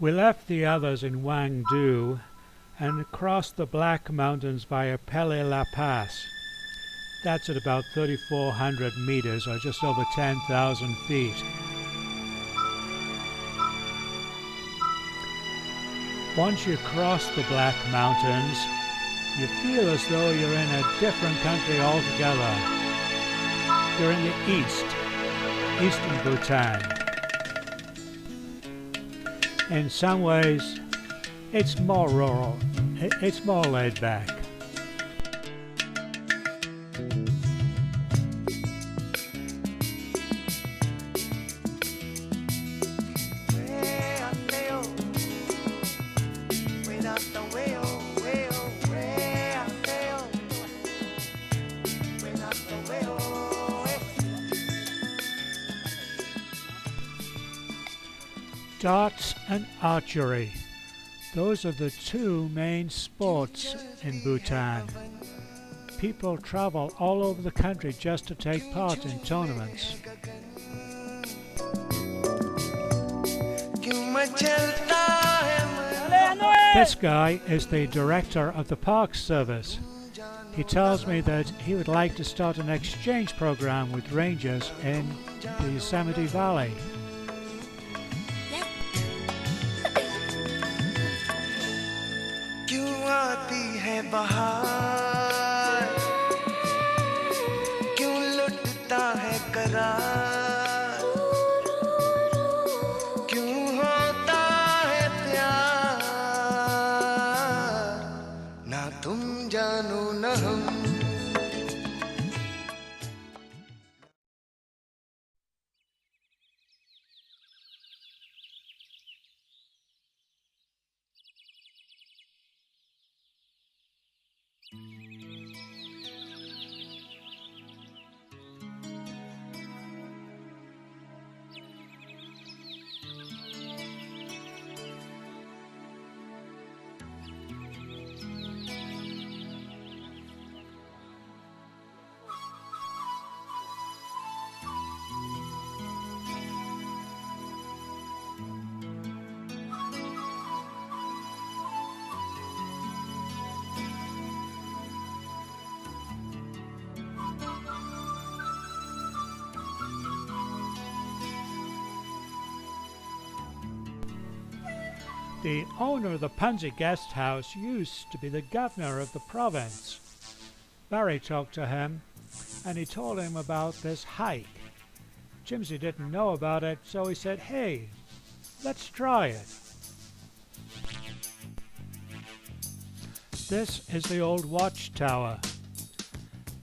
We left the others in Wangdu and crossed the Black Mountains via Pele La Pass. That's at about 3,400 meters, or just over 10,000 feet. Once you cross the Black Mountains, you feel as though you're in a different country altogether. You're in the eastern Bhutan. In some ways, it's more rural, it's more laid back. Darts and archery. Those are the two main sports in Bhutan. People travel all over the country just to take part in tournaments. This guy is the director of the Park Service. He tells me that he would like to start an exchange program with rangers in the Yosemite Valley. आती है बहार क्यों लुटता है करार क्यों होता है प्यार ना तुम जानो न हम The owner of the Punji guest house used to be the governor of the province. Barrie talked to him and he told him about this hike. Jimsy didn't know about it, so he said, "Hey, let's try it." This is the old watchtower.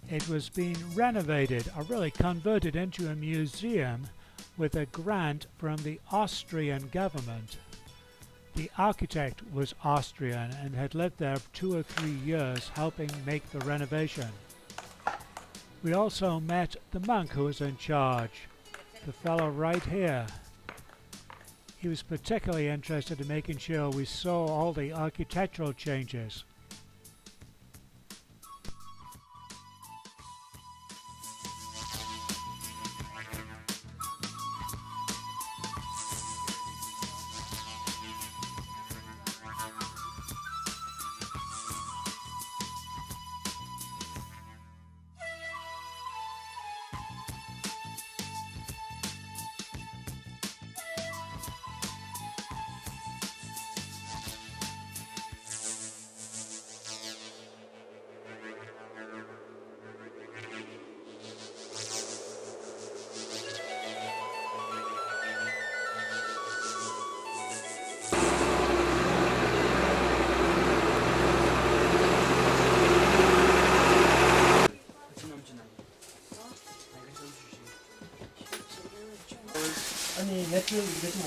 It was being renovated, or really converted into a museum with a grant from the Austrian government. The architect was Austrian and had lived there 2 or 3 years helping make the renovation. We also met the monk who was in charge, the fellow right here. He was particularly interested in making sure we saw all the architectural changes.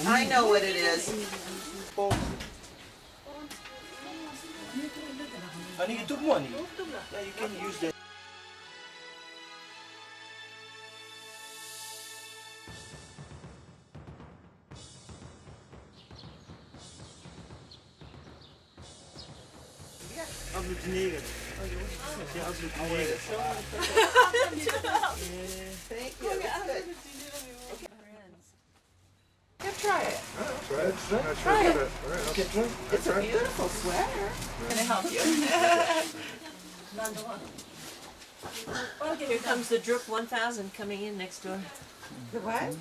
I know what it is. Ani YouTube mo ani? Yeah, you can use that. Absoluut negen. Ja, absoluut negen. Thank you. That's good. Okay. Yeah, try it. Try it? I'm not sure Try it. what All right, I'll It's a try it. beautiful sweater. Can I help you? Here comes the Droop 1000 coming in next door. The what?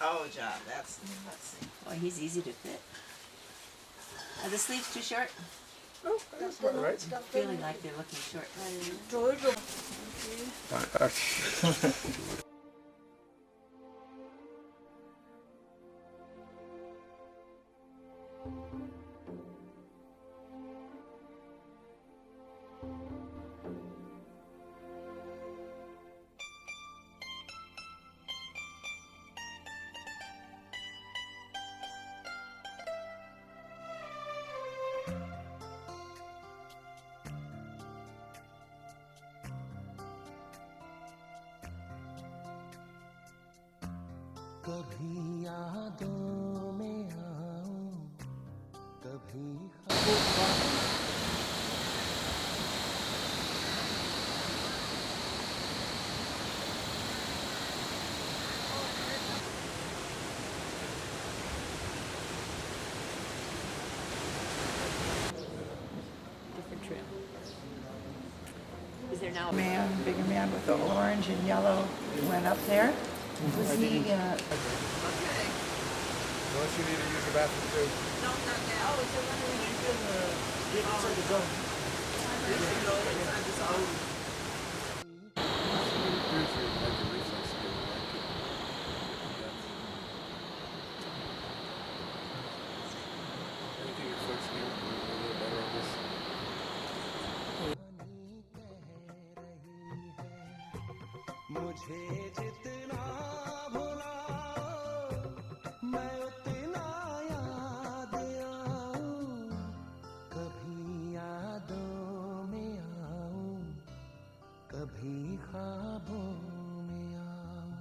Oh, John, let's see. Boy, he's easy to fit. Are the sleeves too short? Oh, that's about right. Feeling like they're looking short. कभी यादों में आऊं कभी Different trim. Is there now a Bigger man with the orange and yellow went up there. Was he, Unless you need to use the bathroom too. no, not now. Yeah, inside the zone. Inside the zone. मुझे जितना भुलाओ मैं उतना याद आऊं कभी यादों में आऊं कभी ख्वाबों में आऊं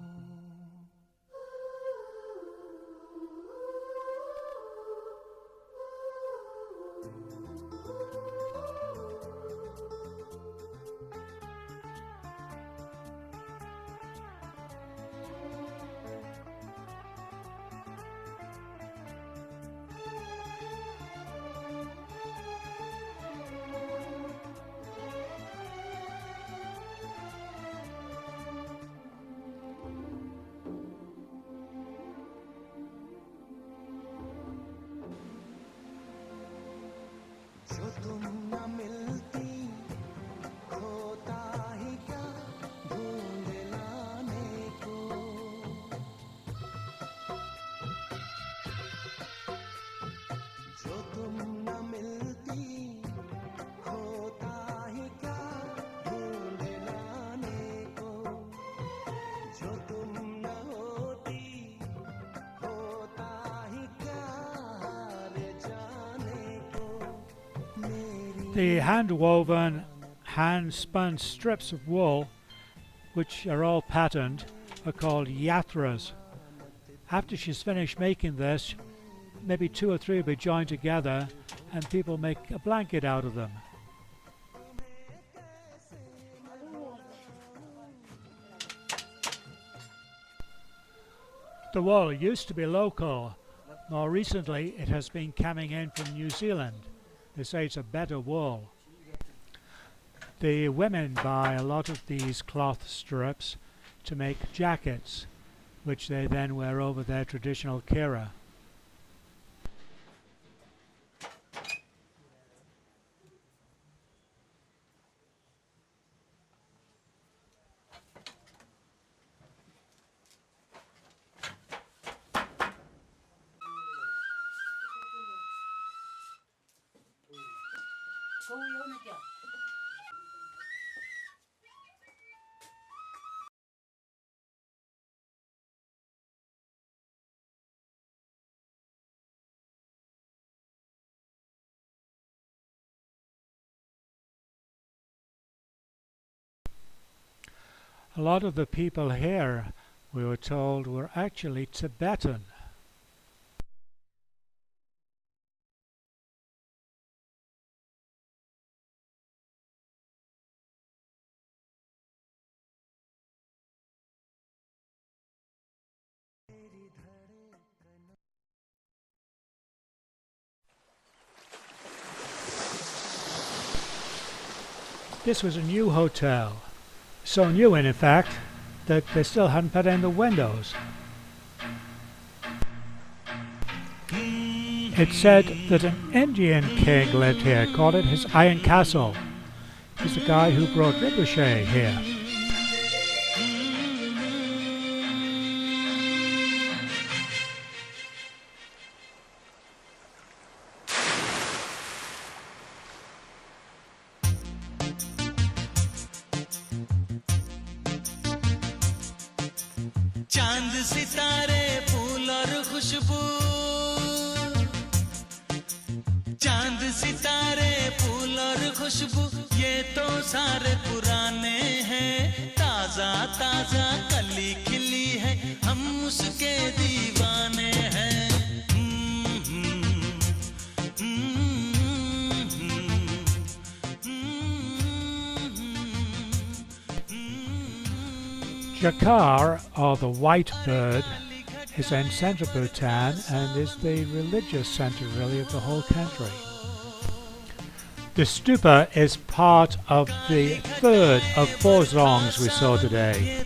जो तुम न मिलती होता ही क्या ढूंढ लाने को जो तुम न मिलती होता ही क्या ढूंढ लाने को जो तुम न होती होता ही क्या रे जाने को The hand-woven, hand-spun strips of wool, which are all patterned, are called yatras. After she's finished making this, maybe 2 or 3 will be joined together and people make a blanket out of them. The wool used to be local. More recently it has been coming in from New Zealand. They say it's a better wool. The women buy a lot of these cloth strips to make jackets, which they then wear over their traditional kira. A lot of the people here, we were told, were actually Tibetan. This was a new hotel. So new, in fact, that they still hadn't put in the windows. It said that an Indian king lived here, called it his Iron Castle. He's the guy who brought Ricochet here. चांद सितारे फूल और खुशबू चांद सितारे फूल और खुशबू ये तो सारे पुराने हैं ताजा ताजा कली खिली है हम उसके दीवाने हैं Jakar, or the white bird, is in central Bhutan and is the religious centre really of the whole country. The stupa is part of the third of 4 songs we saw today.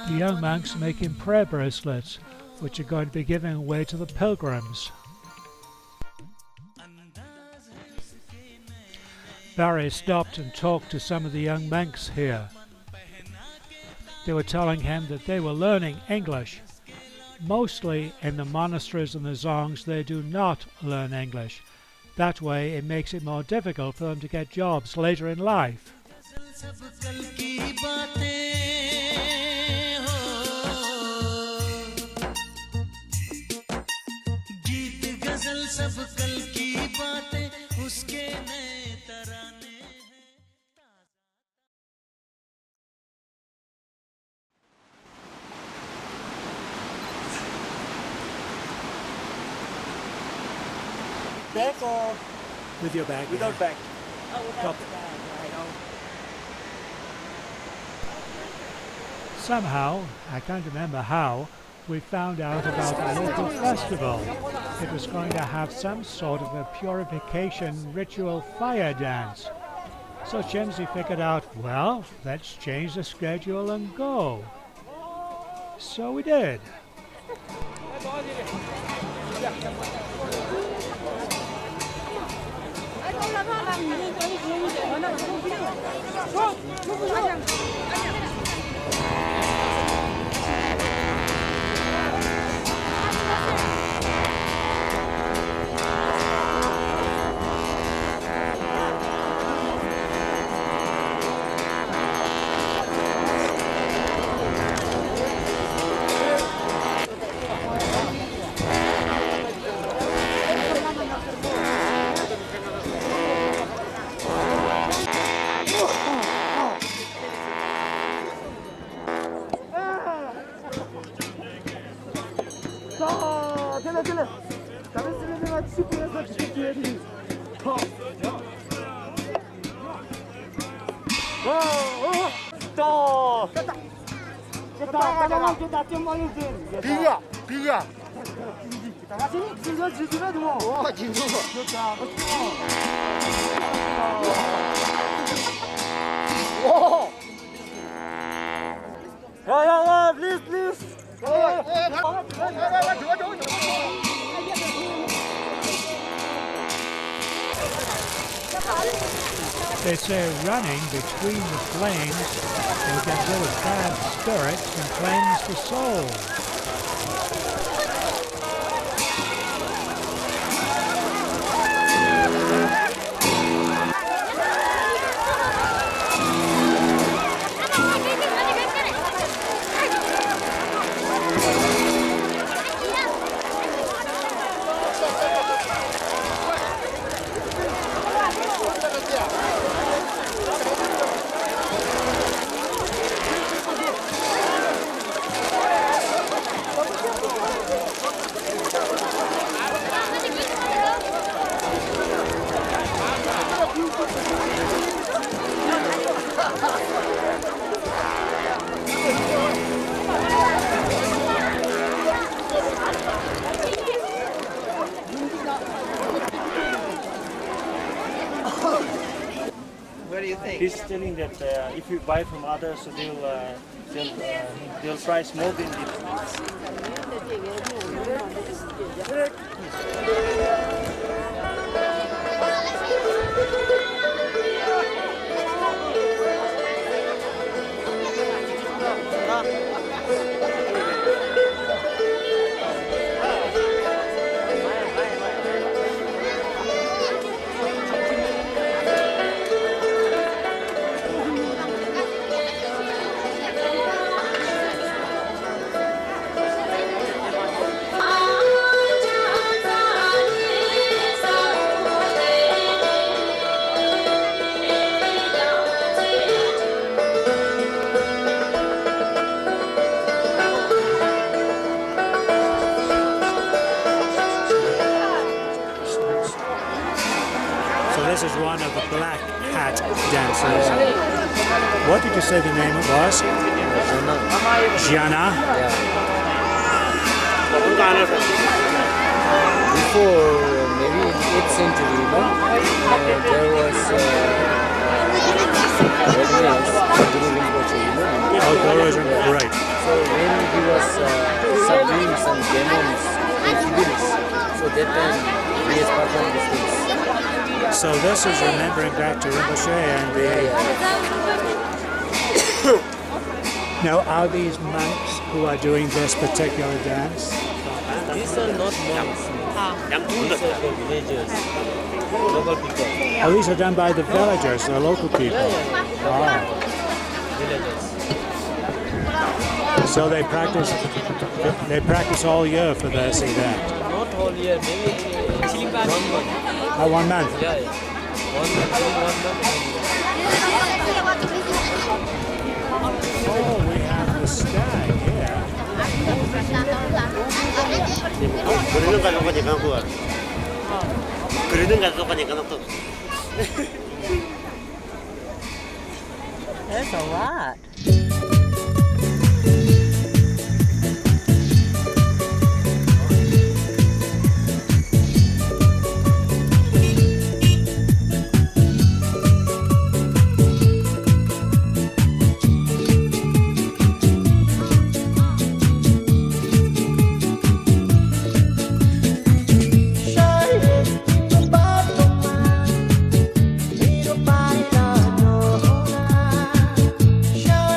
The young monks making prayer bracelets, which are going to be given away to the pilgrims. Barrie stopped and talked to some of the young monks here. They were telling him that they were learning English. Mostly in the monasteries and the zongs they do not learn English. That way it makes it more difficult for them to get jobs later in life. Bag or With your bag. without bag? Oh, without the bag, right. Somehow, I can't remember how, we found out about a local festival. It was going to have some sort of a purification ritual fire dance. So Chimsy figured out, well, let's change the schedule and go. So we did. Please. They say running between the flames will get rid of bad spirits and cleanse the soul. What do you think? He's telling that if you buy from others, so they'll price more than this. So this is one of the black hat dancers. What did you say the name was? Gianna? Before maybe in 8th century, there was Oh, Guru right. So when he was subduing some demons in Tibet, so that time he has performed these things. So this is remembering back to Rinpoche and the... Now, are these monks who are doing this particular dance? These are not monks. These are the villagers, local people. Oh, these are done by the villagers, the local people. Ah. Villagers. So they practice all year for this event. Not all year, maybe 1 month. Oh, 1 month. Yeah, yeah. 1 month, 1 month. Oh, we have the stag here. There's a lot. Show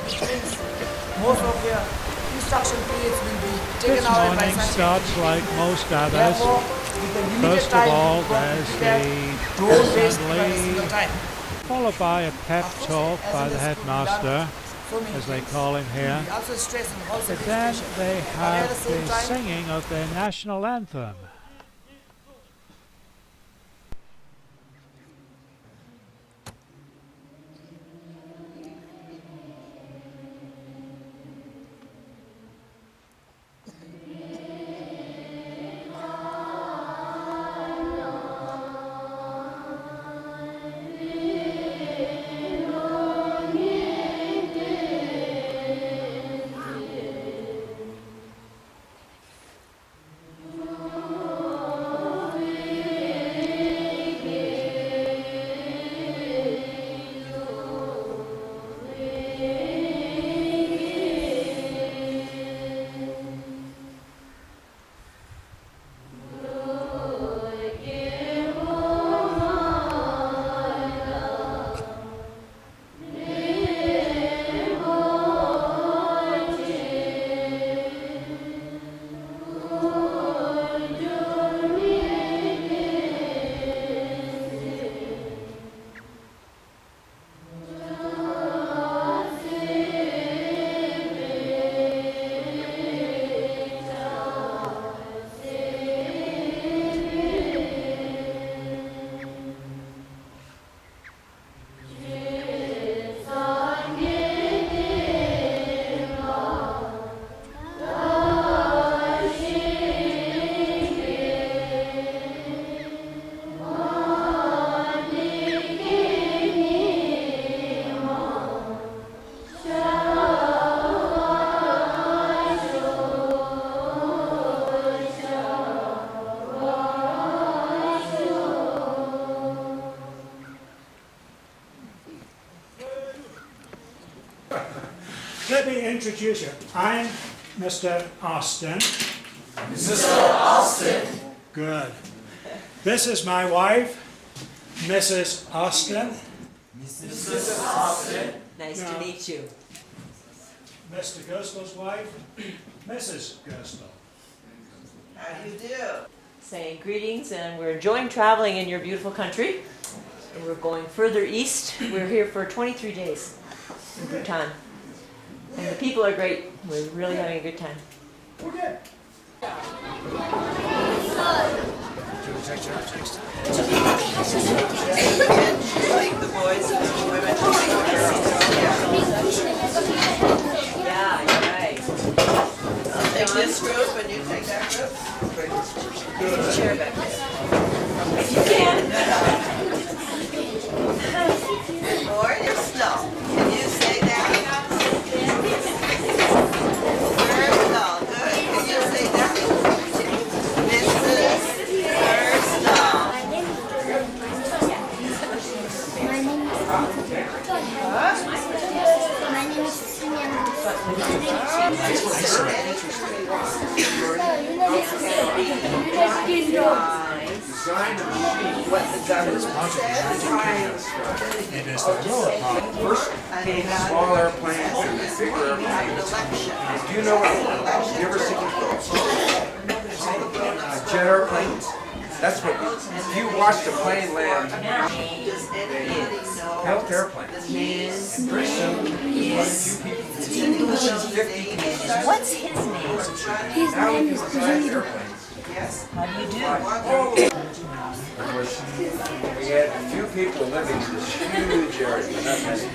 Most of their instruction periods will be taken This away by morning such starts like most others. Therefore, with the limited First of time all, we got to there's prepare, the don't waste even a assembly, single time. followed by a pep Of course, talk as by in the the school, we learn headmaster, so many as they things. call him here. We also stress in house But then administration. they But at have the same the time, singing of their national anthem. Let me introduce you. I'm Mr. Austin. Mr. Austin. Good. This is my wife, Mrs. Austin. Mrs. Austin. Nice No. to meet you. Mr. Gerstle's wife, Mrs. Gerstle. How do you do? Saying greetings, and we're enjoying traveling in your beautiful country. And we're going further east. We're here for 23 days in Bhutan. And the people are great. We're really having a good time. Okay. Like the boys and the women. Yeah, you're right. Take this group and you take that group. Chair back there. If you can. Or you're slow. Can you say that? Gerstle. Good. Can you say that? Mrs. Gerstle. What the government says. It is the lower part. First, small airplanes and bigger airplanes. Do you know what? You ever seen jet airplanes? That's what. If you watch the plane land, help airplanes. And pretty soon, quite a few people. 50 Canadians. What's his name? His name is airplanes. How do you do? We had a few people living in this huge area, not many.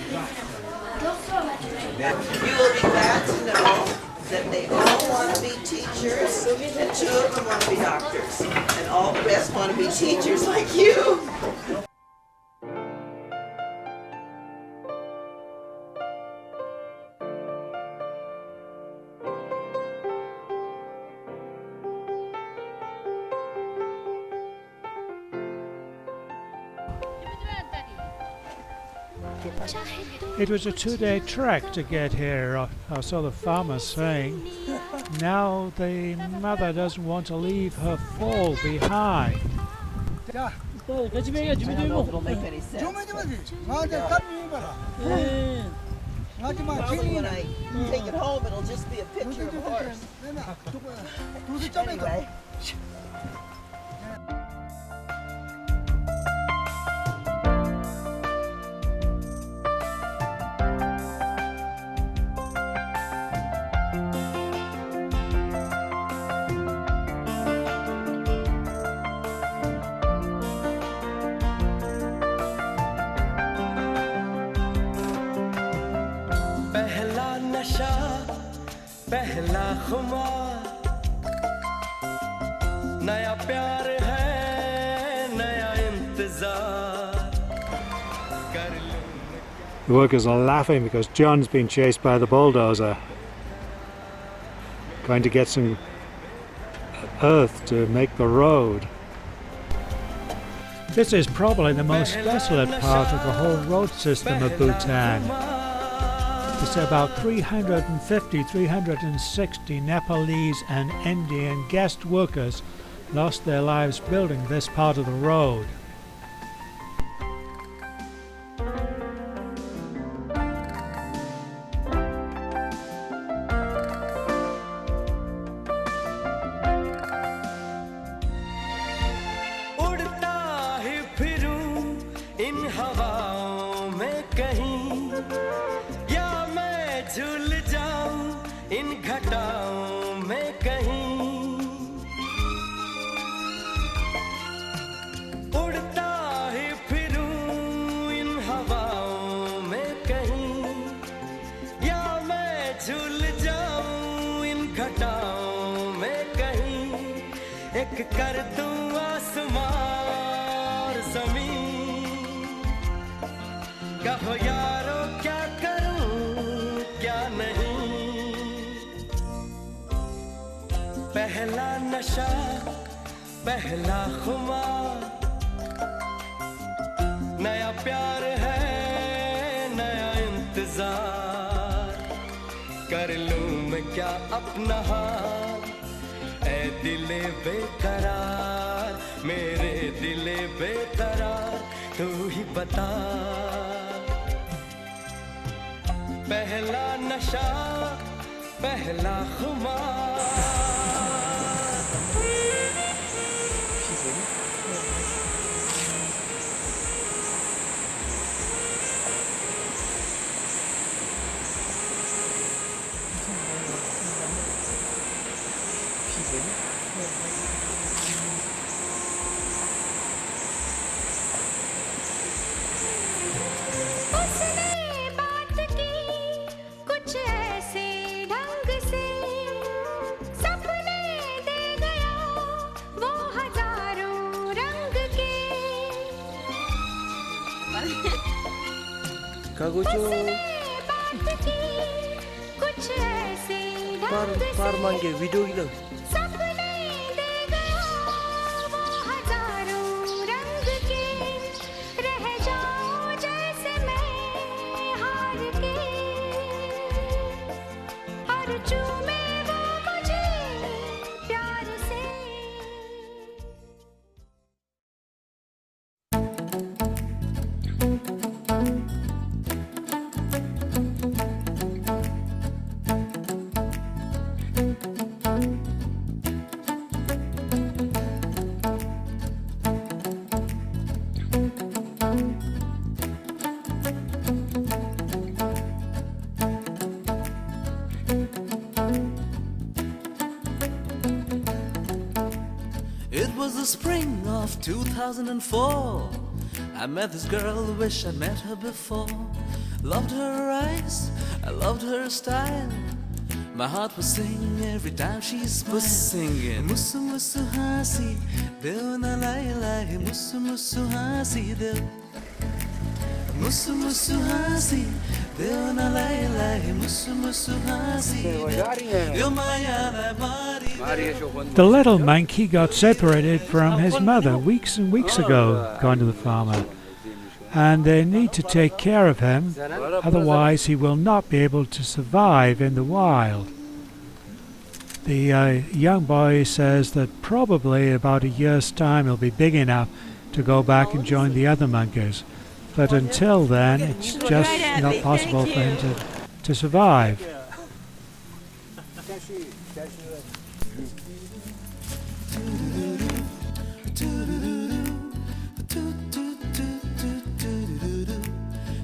You will be glad to know that they all want to be teachers, and 2 of them want to be doctors, and all the rest want to be teachers like you. It was a 2-day trek to get here, I saw the farmer saying. Now the mother doesn't want to leave her foal behind. It'll make any sense. Probably when I take it home, it'll just be a picture of a horse. Anyway. पहला खुमार नया प्यार है नया इंतजार कर लो The workers are laughing because John's been chased by the bulldozer, going to get some earth to make the road. This is probably the most desolate part of the whole road system of Bhutan. It's about 350-360 Nepalese and Indian guest workers lost their lives building this part of the road. कर दूं आसमान ज़मीन कहो यारो क्या करूं क्या नहीं पहला नशा पहला खुमार नया प्यार है नया इंतजार कर लूं मैं क्या अपना हाल ऐ दिले बेकरार मेरे दिले बेकरार तू ही बता पहला नशा पहला खुमार पार मांगे वीडियो की It was the spring of 2004. I met this girl, wish I'd met her before. Loved her eyes, I loved her style. My heart was singing every time she smiled. Singing Musu musu hasi, dil na lai lai. Musu musu hasi, dil. Musu musu hasi, dil na lai lai. Musu musu hasi, dil. The little monkey got separated from his mother weeks and weeks ago, going to the farmer, and they need to take care of him, otherwise he will not be able to survive in the wild. The young boy says that probably about a year's time he'll be big enough to go back and join the other monkeys, but until then it's just not possible for him to to survive.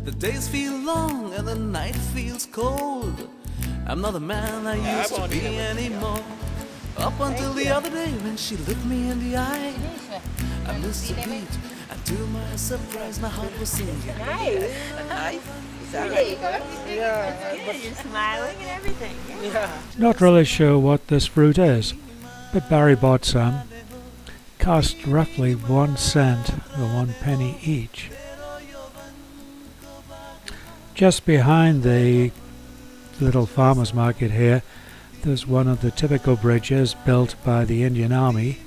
The days feel long and the night feels cold. I'm not the man I used to be anymore. Up until the other day when she looked me in the eye, I missed a beat, and to my surprise my heart was singing. Nice. Nice. Is that right? Yeah, you're smiling and everything. Yeah. Not really sure what this fruit is, but Barry bought some. Cost roughly 1 cent or 1 penny each. Just behind the little farmer's market here, there's one of the typical bridges built by the Indian Army.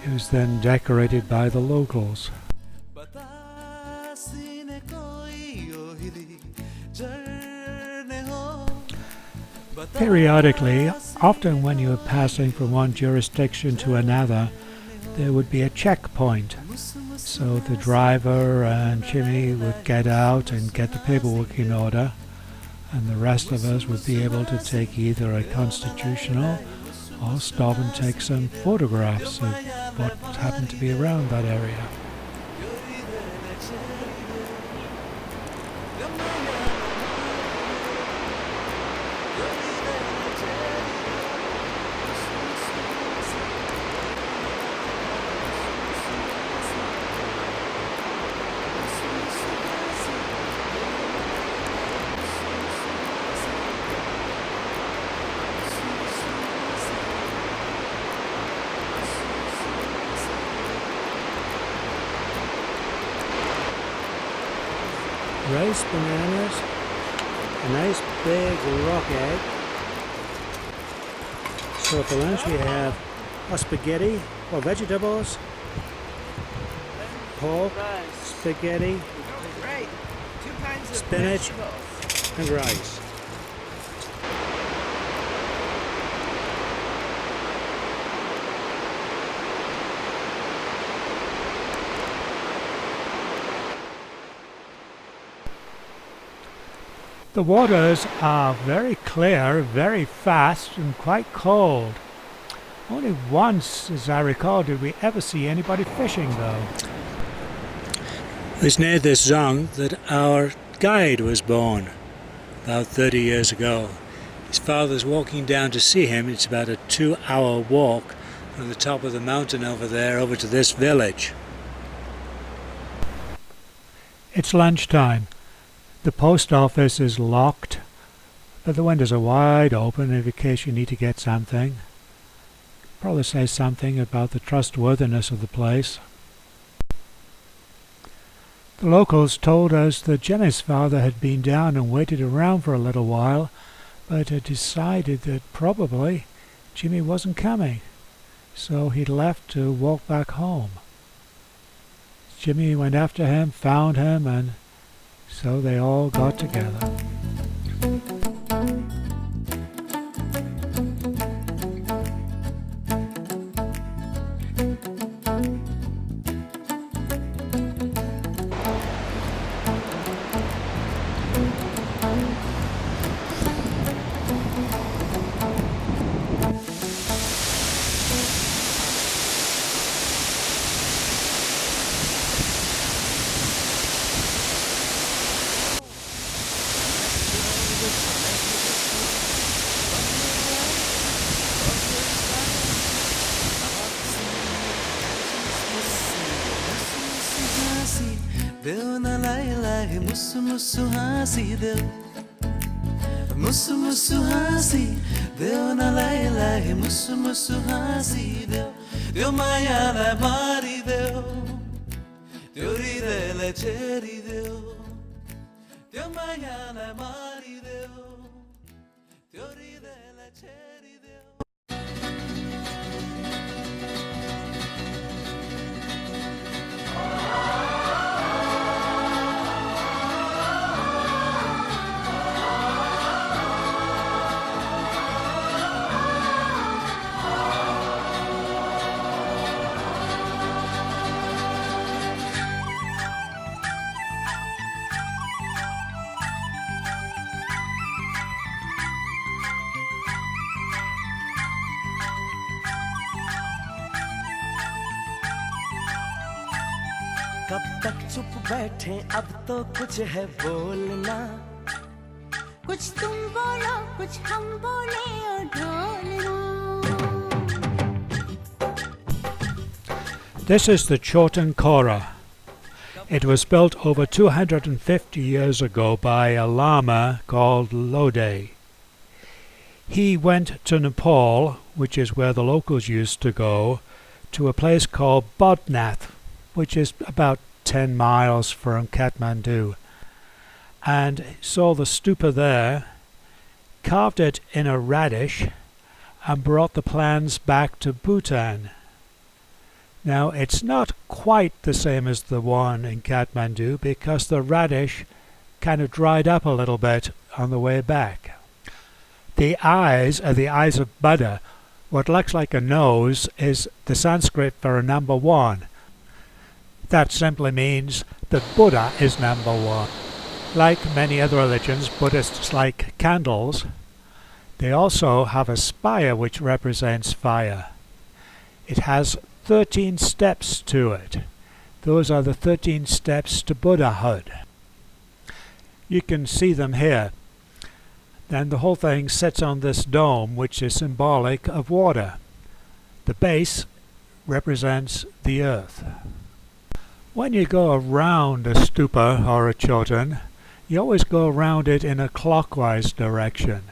It was then decorated by the locals. Periodically, often when you were passing from one jurisdiction to another, there would be a checkpoint. So the driver and Jimmy would get out and get the paperwork in order, and the rest of us would be able to take either a constitutional or stop and take some photographs of what happened to be around that area. Rice, bananas, a nice big rock egg. So for lunch we have a spaghetti or vegetables, pork, spaghetti, Right. 2 kinds of spinach, vegetables. and rice. The waters are very clear, very fast, and quite cold. Only once, as I recall, did we ever see anybody fishing, though. It was near this zone that our guide was born, about 30 years ago. His father's walking down to see him. It's about a 2-hour walk from the top of the mountain over there over to this village. It's lunchtime. The post office is locked, but the windows are wide open in case you need to get something. Probably say something about the trustworthiness of the place. The locals told us that Jimmy's father had been down and waited around for a little while, but had decided that probably Jimmy wasn't coming, so he'd left to walk back home. Jimmy went after him, found him, and so they all got together. Musu musu hasi deu, musu musu hasi deu na lai lai, musu musu hasi deu, deu maya la mari deu, deu ride la cheri deu, deu maya la mari deu, deu ride la cheri deu. कब तक चुप बैठे अब तो कुछ है बोलना कुछ तुम बोलो कुछ हम बोले और ढोलना. This is the Chotan Kora. It was built over 250 years ago by a lama called Lode. He went to Nepal, which is where the locals used to go, to a place called Bodhnath, which is about 10 miles from Kathmandu, and saw the stupa there, carved it in a radish, and brought the plans back to Bhutan. Now, it's not quite the same as the one in Kathmandu because the radish kind of dried up a little bit on the way back. The eyes are the eyes of Buddha. What looks like a nose is the Sanskrit for a number one. That simply means that Buddha is number one. Like many other religions, Buddhists like candles. They also have a spire which represents fire. It has 13 steps to it. Those are the 13 steps to Buddhahood. You can see them here. Then the whole thing sits on this dome, which is symbolic of water. The base represents the earth. When you go around a stupa or a chotan, you always go around it in a clockwise direction.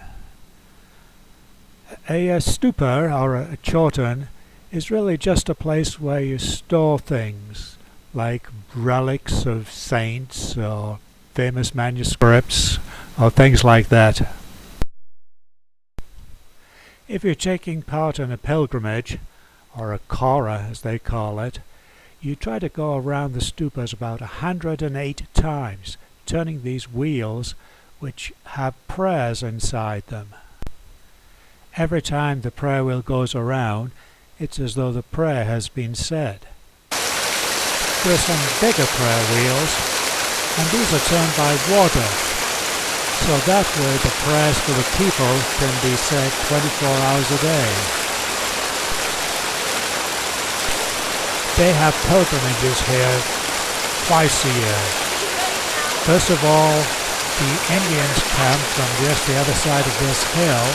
A stupa or a chotan is really just a place where you store things, like relics of saints or famous manuscripts or things like that. If you're taking part in a pilgrimage, or a kora as they call it, you try to go around the stupas about 108 times, turning these wheels which have prayers inside them. Every time the prayer wheel goes around, it's as though the prayer has been said. There are some bigger prayer wheels, and these are turned by water, so that way the prayers for the people can be said 24 hours a day. They have pilgrimages here twice a year. First of all, the Indians come from just the other side of this hill,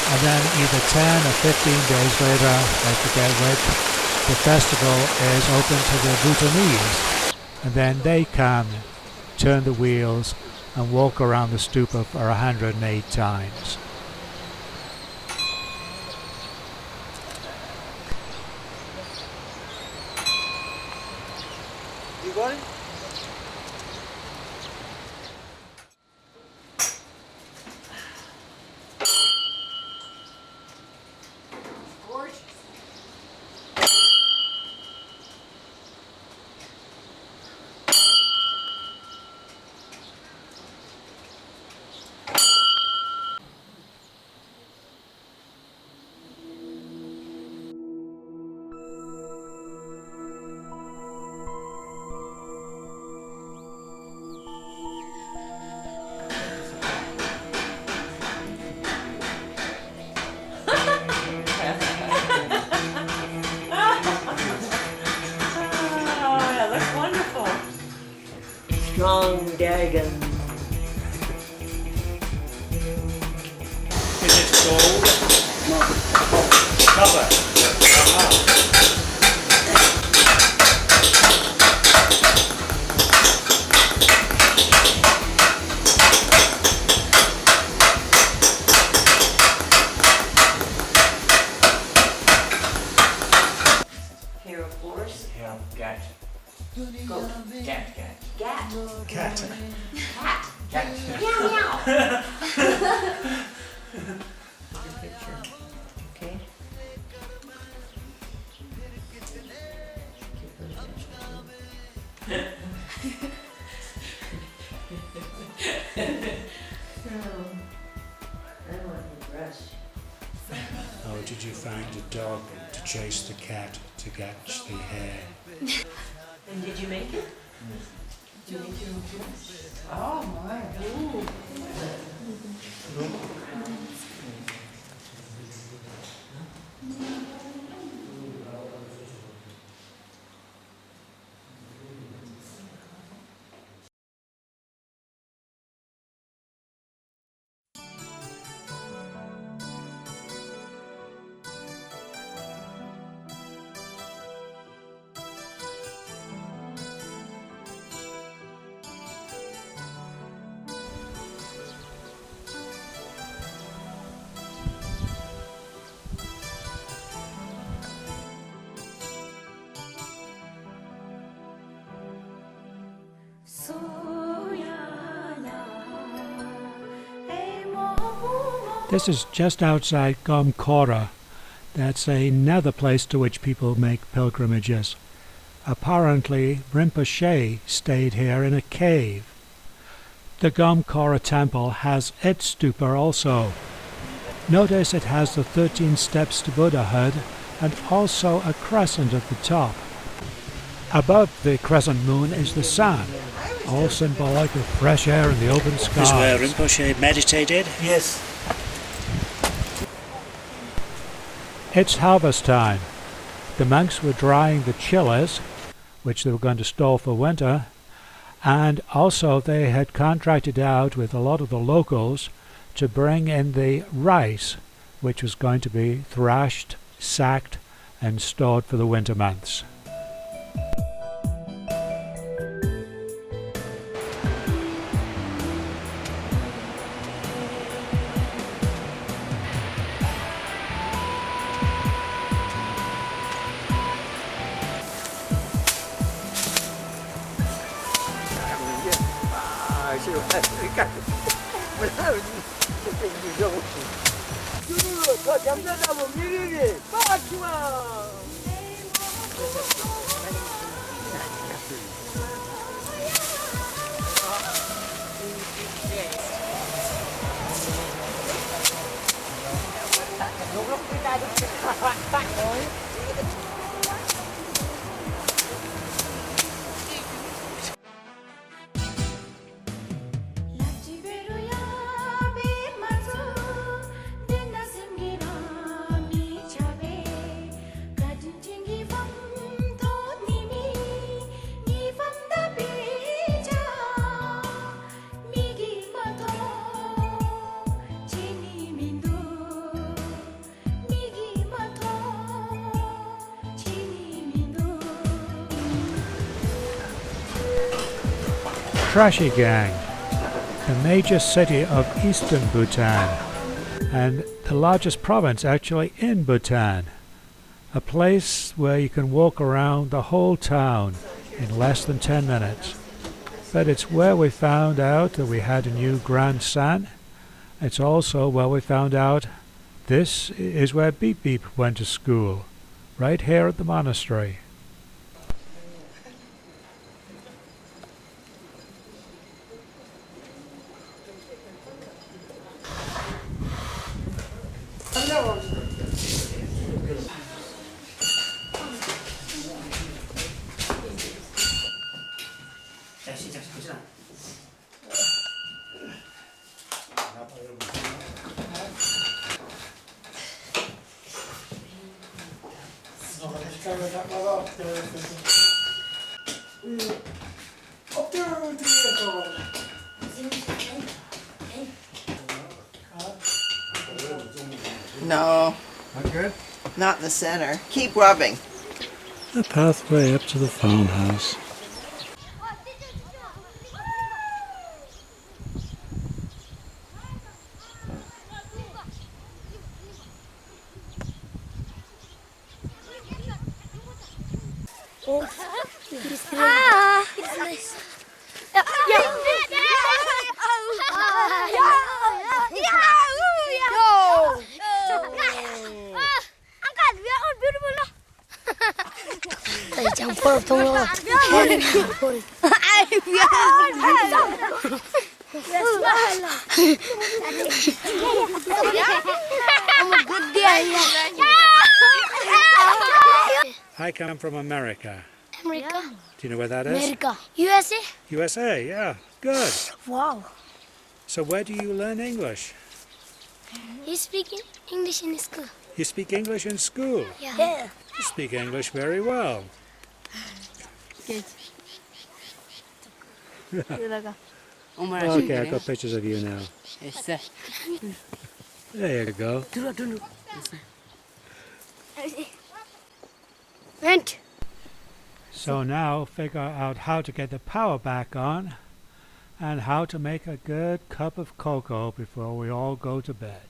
and then either 10 or 15 days later, I forget which, the festival is open to the Bhutanese. And then they come, turn the wheels, and walk around the stupa for 108 times. You got it? Strong dragon. Is it gold? No. Copper. Hair of horse. Yeah, cat. Goat. Cat. Gat. Cat. Cat. Cat. Meow meow. Your picture. Okay. How did you find a dog to chase the cat to catch the hare? And did you make it? Did you make your own dress? Oh my. Ooh. This is just outside Gomkora. That's another place to which people make pilgrimages. Apparently, Rinpoche stayed here in a cave. The Gomkora temple has its stupa also. Notice it has the 13 steps to Buddhahood and also a crescent at the top. Above the crescent moon is the sun, all symbolic of fresh air and the open sky. This is where Rinpoche meditated? Yes. It's harvest time. The monks were drying the chilies, which they were going to store for winter, and also they had contracted out with a lot of the locals to bring in the rice, which was going to be thrashed, sacked, and stored for the winter months. Trashigang, the major city of eastern Bhutan, and the largest province actually in Bhutan. A place where you can walk around the whole town in less than 10 minutes. But it's where we found out that we had a new grandson. It's also where we found out this is where Beep Beep went to school, right here at the monastery. No. Not good? Not in the center. Keep rubbing. The pathway up to the farmhouse. It's nice. I come from America. America. Do you know where that is? America. USA. USA, yeah. Good. Wow. So where do you learn English? You speaking English in school? You speak English in school? Yeah. You speak English very well. Okay, I've got pictures of you now. There you go. Vent. So now figure out how to get the power back on and how to make a good cup of cocoa before we all go to bed.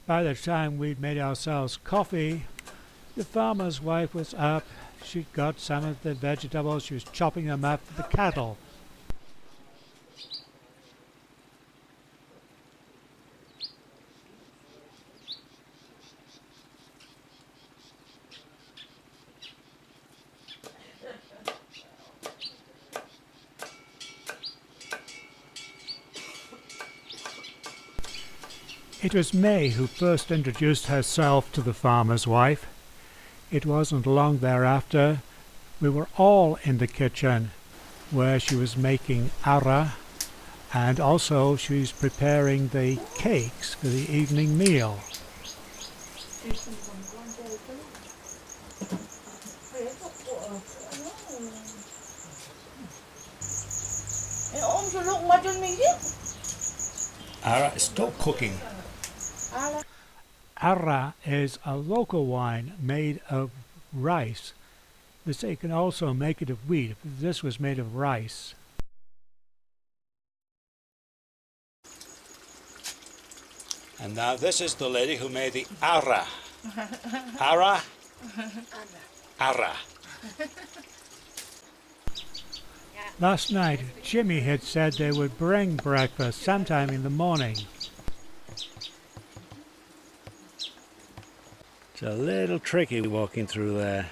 By the time we'd made ourselves coffee, the farmer's wife was up she got some of the vegetables. She was chopping them up for the cattle. It was May who first introduced herself to the farmer's wife. It wasn't long thereafter we were all in the kitchen where she was making ara, and also she's preparing the cakes for the evening meal. Ara is still cooking. Ara is a local wine made of rice. They can also make it of wheat. This was made of rice. And now this is the lady who made the ara. Ara? Ara. Last night, Jimmy had said they would bring breakfast sometime in the morning. It's a little tricky walking through there.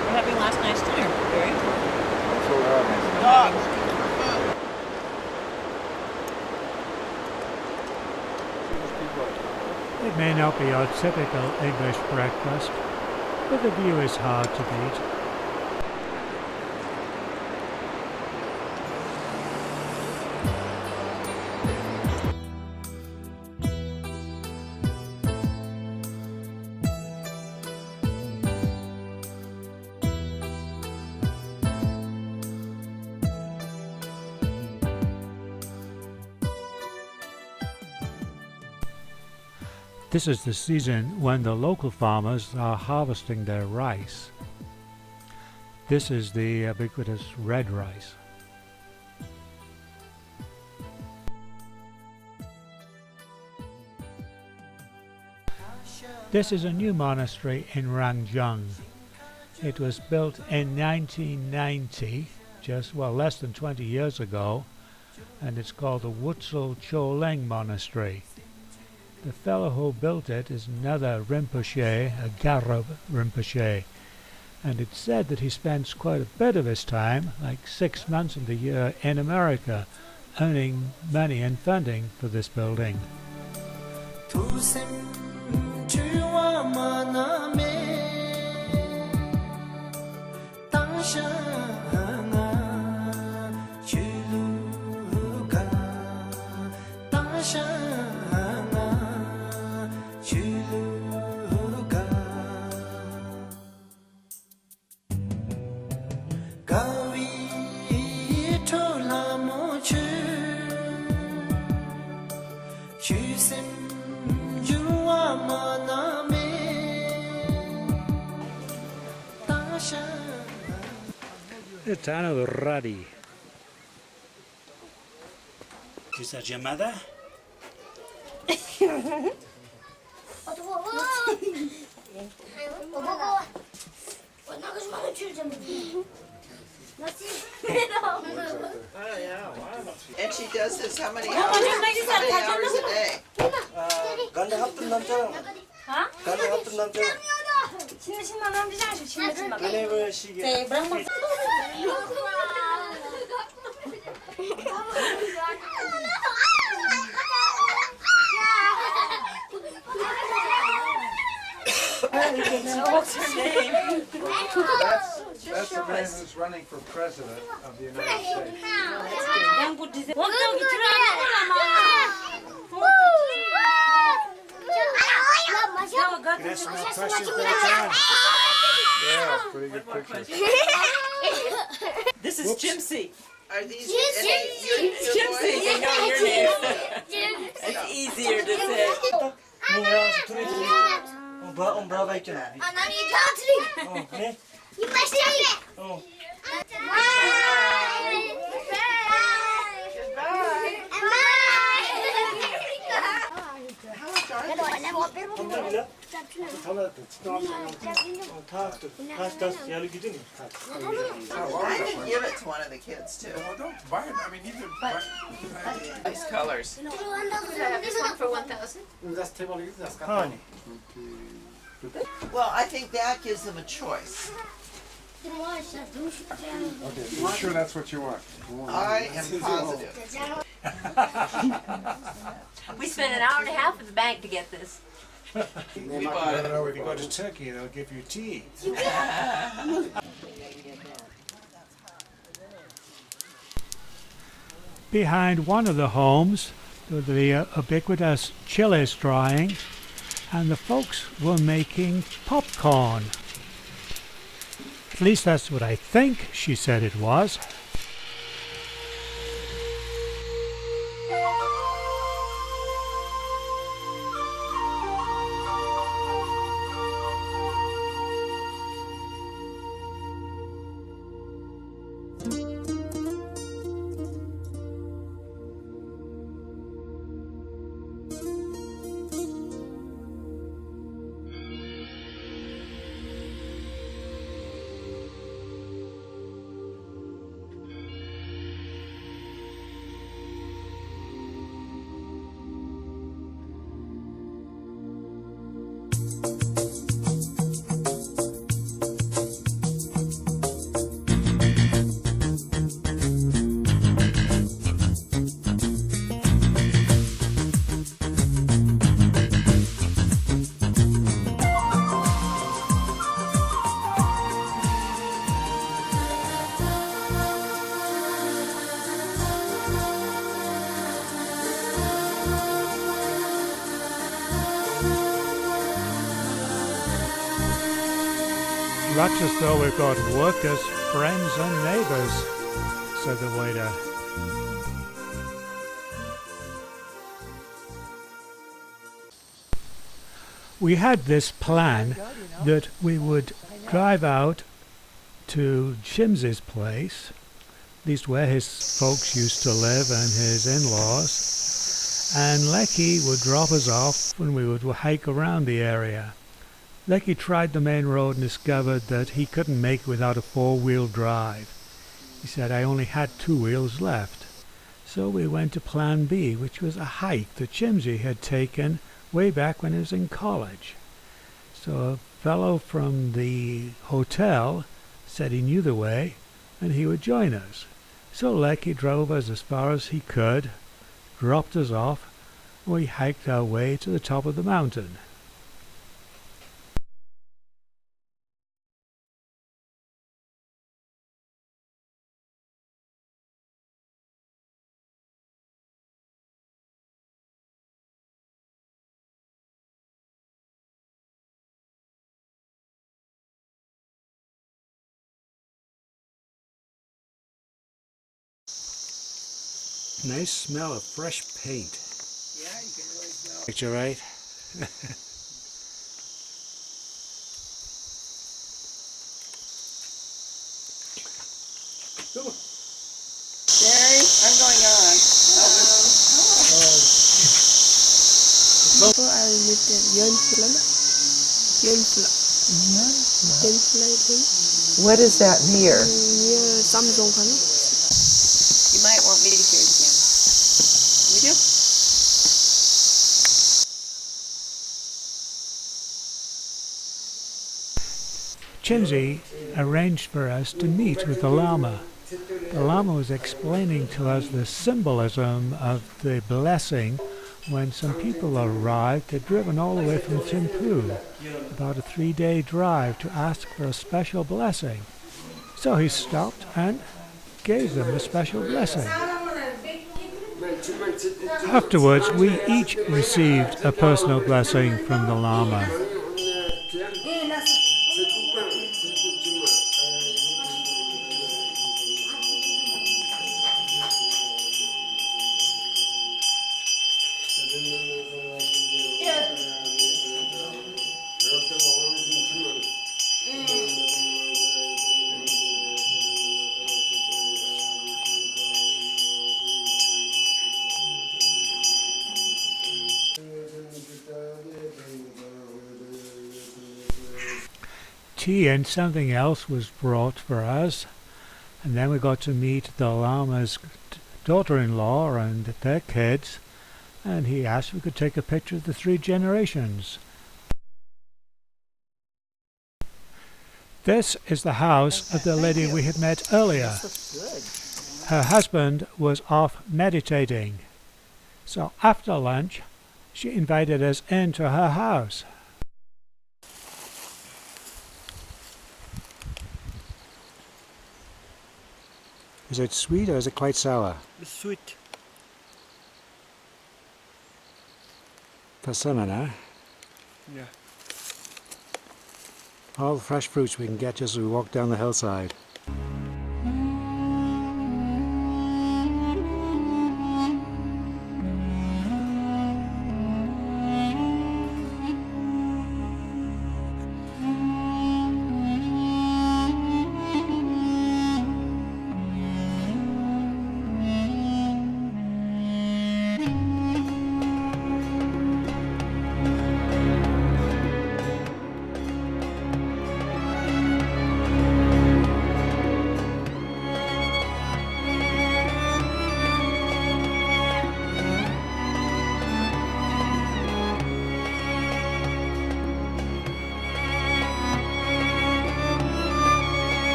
We're having last night's dinner, Barry. It may not be our typical English breakfast, but the view is hard to beat. This is the season when the local farmers are harvesting their rice. This is the ubiquitous red rice. This is a new monastery in Rangjung. It was built in 1990, less than 20 years ago, and it's called the Wutsul Choleng Monastery. The fellow who built it is another Rinpoche, a Garab Rinpoche, and it's said that he spends quite a bit of his time, like 6 months of the year, in America, earning money and funding for this building. The town of Radi. Is that your mother? And she does this how many hours a day? Whenever she gets What's her name? That's the man who's running for president of the United States. That's my question for the town. Yeah, pretty good picture. This is Jimsy. Are these It's Jimsy. They know your name. It's easier to say. I can give it to one of the kids too. Well, don't buy it. I mean, you can buy Nice colors. This one for 1,000. Well, I think that gives them a choice. Okay, you sure that's what you want? I am positive. We spent an hour and a half at the bank to get this. We bought it. If you go to Turkey, they'll give you tea. Behind one of the homes, the ubiquitous chilies drying, and the folks were making popcorn. At least that's what I think she said it was. Looks as though we've got workers, friends and neighbours, said the waiter. We had this plan that we would drive out to Jimsy's place, at least where his folks used to live and his in-laws, and Lecky would drop us off when we would hike around the area. Lecky tried the main road and discovered that he couldn't make without a four-wheel drive. He said, I only had two wheels left. So we went to Plan B, which was a hike that Jimsy had taken way back when he was in college. So a fellow from the hotel said he knew the way and he would join us. So Lecky drove us as far as he could, dropped us off, and we hiked our way to the top of the mountain. Nice smell of fresh paint. Yeah, you can really smell. Picture right? Barry, I'm going on. What is that near? You might want me to hear it again. Would you? Jimsy arranged for us to meet with the Lama. The Lama was explaining to us the symbolism of the blessing when some people arrived. They'd driven all the way from Thimphu, about a 3-day drive, to ask for a special blessing. So he stopped and gave them a special blessing. Afterwards, we each received a personal blessing from the Lama. tea and something else was brought for us. And then we got to meet the Lama's daughter-in-law and their kids. And he asked if we could take a picture of the 3 generations. This is the house of the lady we had met earlier. Her husband was off meditating. So after lunch, she invited us into her house. Is it sweet or is it quite sour? It's sweet. Persimmon, huh? Yeah. All the fresh fruits we can get just as we walk down the hillside.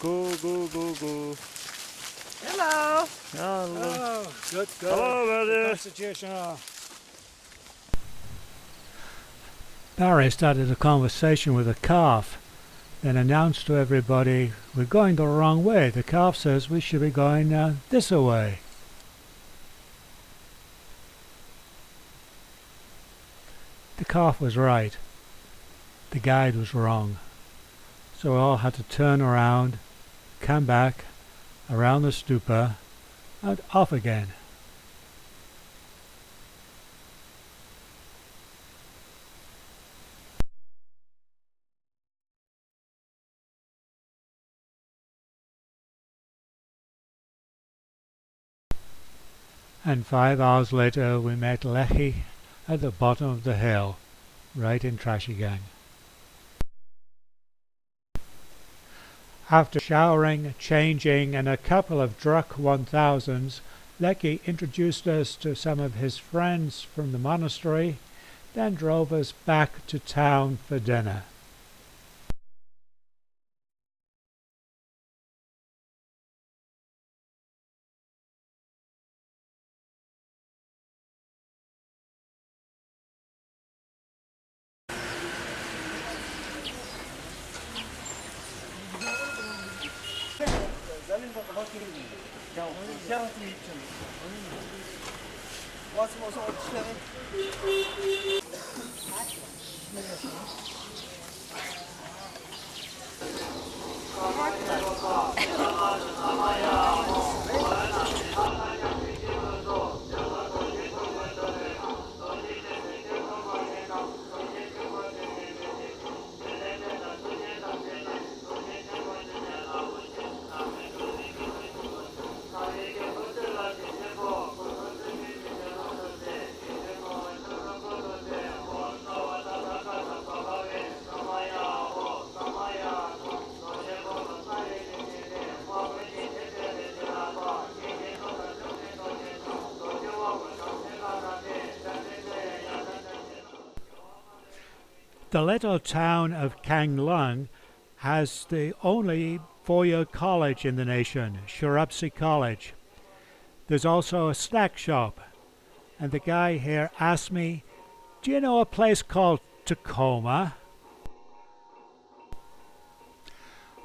Go, go, go, go. Hello. Hello. Oh, good, good. Hello, buddy. Constitutional. Barrie started a conversation with a calf, then announced to everybody, we're going the wrong way. The calf says we should be going this way. The calf was right. The guide was wrong. So we all had to turn around, come back, around the stupa, and off again. And 5 hours later we met Lechi at the bottom of the hill, right in Trashigang. After showering, changing, and a couple of Druk 1000s, Lechi introduced us to some of his friends from the monastery, then drove us back to town for dinner. The little town of Kanglung has the only four-year college in the nation, Shurupsi College. There's also a snack shop. And the guy here asked me, do you know a place called Tacoma?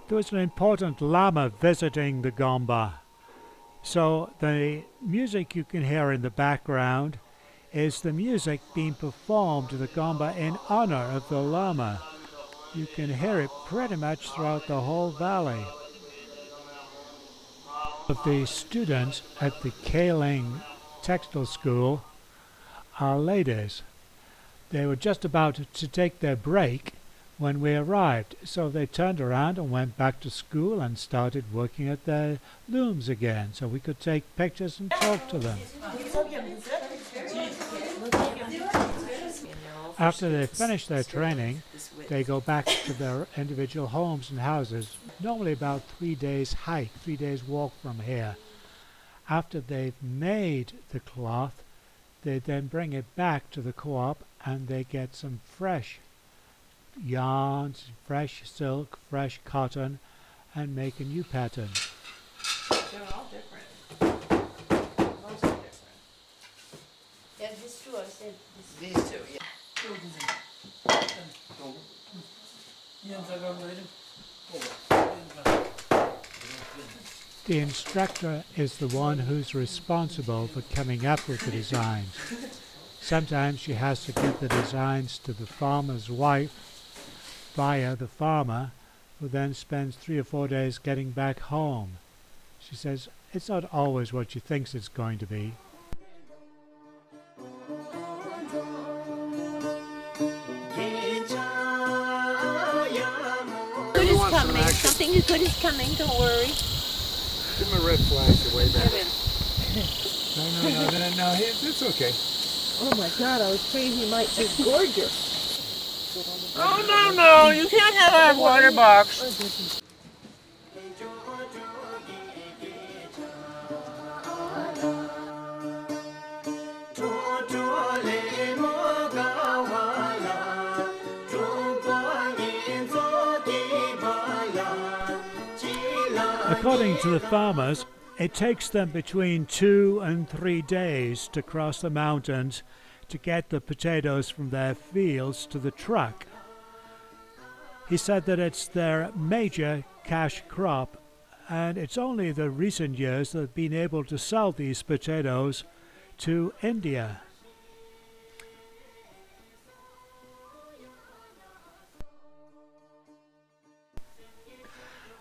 There was an important Lama visiting the Gomba. So the music you can hear in the background is the music being performed to the Gomba in honor of the Lama. You can hear it pretty much throughout the whole valley. Of the students at the Kaling Textile School are ladies. They were just about to take their break when we arrived, so they turned around and went back to school and started working at their looms again, so we could take pictures and talk to them. After they finish their training, they go back to their individual homes and houses, normally about 3 days hike, 3 days walk from here. After they've made the cloth, they then bring it back to the co-op and they get some fresh yarns, fresh silk, fresh cotton, and make a new pattern. They're all different. Most are different. Yeah, these two I said. These two, yeah. The instructor is the one who's responsible for coming up with the designs. Sometimes she has to give the designs to the farmer's wife via the farmer, who then spends 3 or 4 days getting back home. She says it's not always what she thinks it's going to be. Good is coming. Something good is coming. Don't worry. Give him a red flag to wave at him. No, it's okay. Oh my God! I was afraid he might be gorgeous. Oh, no, you can't have our water box. According to the farmers, it takes them between 2 and 3 days to cross the mountains to get the potatoes from their fields to the truck. He said that it's their major cash crop, and it's only the recent years that they've been able to sell these potatoes to India.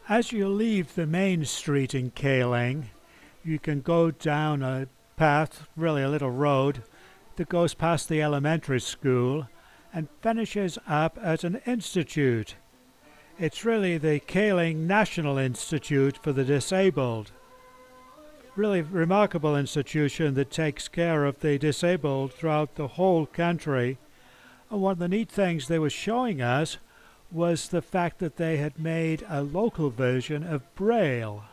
As you leave the main street in Kaling, you can go down a path, really a little road, that goes past the elementary school and finishes up at an institute. It's really the Kaling National Institute for the Disabled. Really remarkable institution that takes care of the disabled throughout the whole country. And one of the neat things they were showing us was the fact that they had made a local version of Braille.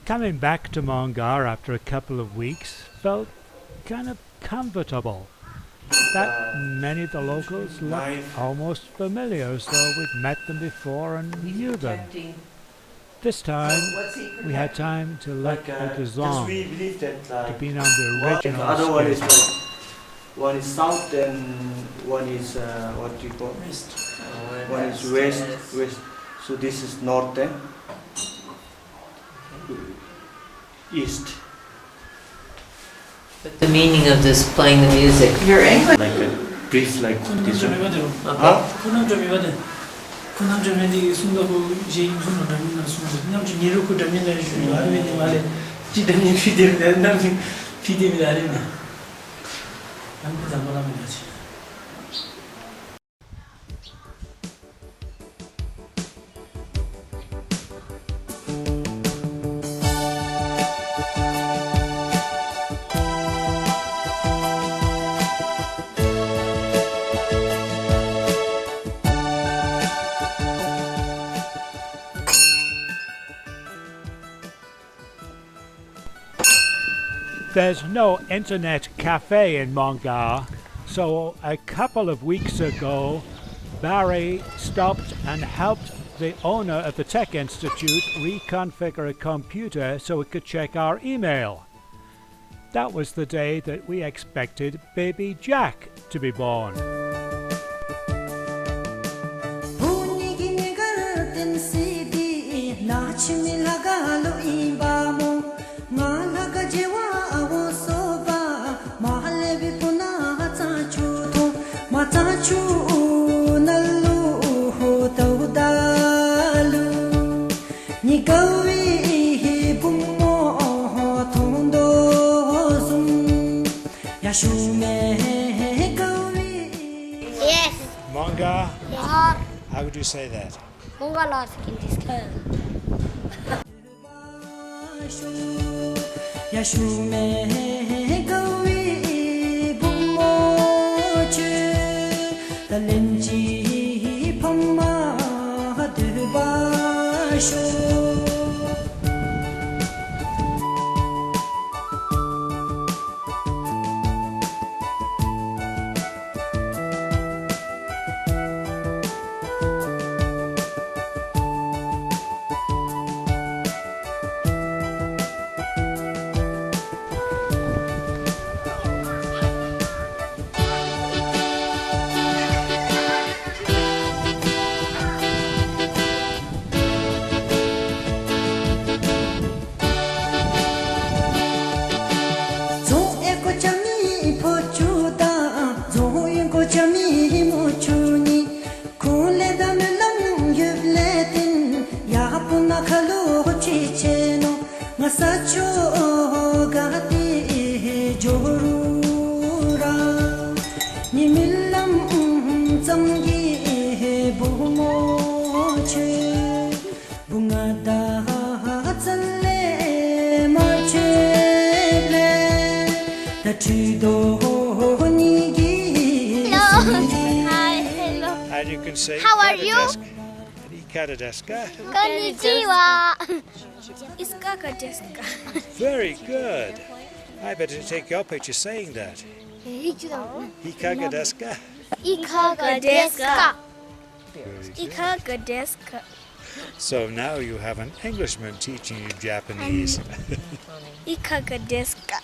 Coming back to Mongar after a couple of weeks felt kind of comfortable. That many of the locals looked almost familiar, as though we'd met them before and knew them. This time, we had time to look at the zone, to be on the original. The other one is south and one is what do you call west. One is west. So this is north and east. But the meaning of this playing the music. Your English. Like a priest, like this one. There's no internet cafe in Mongar, so a couple of weeks ago, Barrie stopped and helped the owner of the Tech Institute reconfigure a computer so it could check our email. That was the day that we expected baby Jack to be born. sidi nachmi lagalo imbamo malaga jewa awosoba mahalebi puna tachu to matachu nalu taudalu nigawi bumo tondo zum yashume gawi. Yes. Monga? Yes. How would you say that? Monga lost in this girl. Yashume gawi bumo chu talenji phamma duba shu. And you can say, How are you? Ikadadeska. Konnichiwa. Very good. I better take your picture saying that. Ikadadeska. So now you have an Englishman teaching you Japanese. Ikagadeska.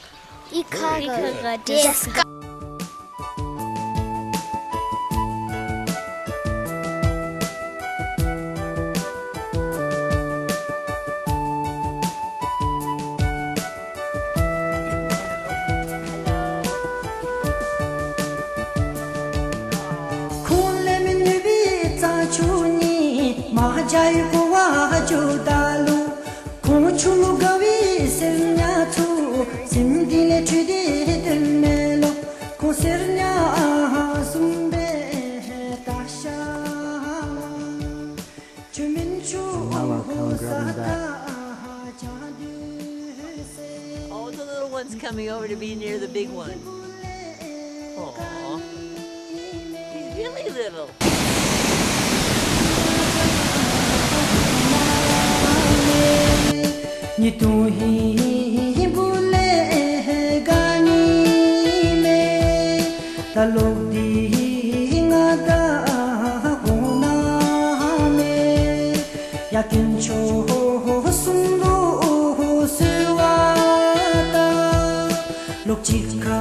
All the little ones coming over to be near the big one. Aww. He's really little. Ni tu hi bule gani me talok di ngada guna me yakin cho sundu suwata lok chika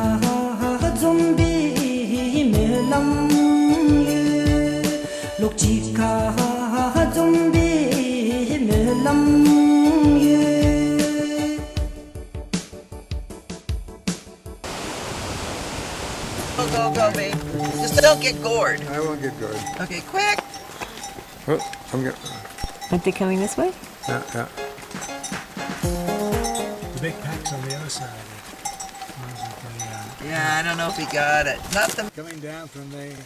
zombi me lam lok chika zombi me lam. Go, babe. Just don't get gored. I won't get gored. Okay, quick. Oh, I'm getting. Aren't they coming this way? Yeah. The big pack's on the other side. Yeah, I don't know if he got it. Not the. Coming down from the.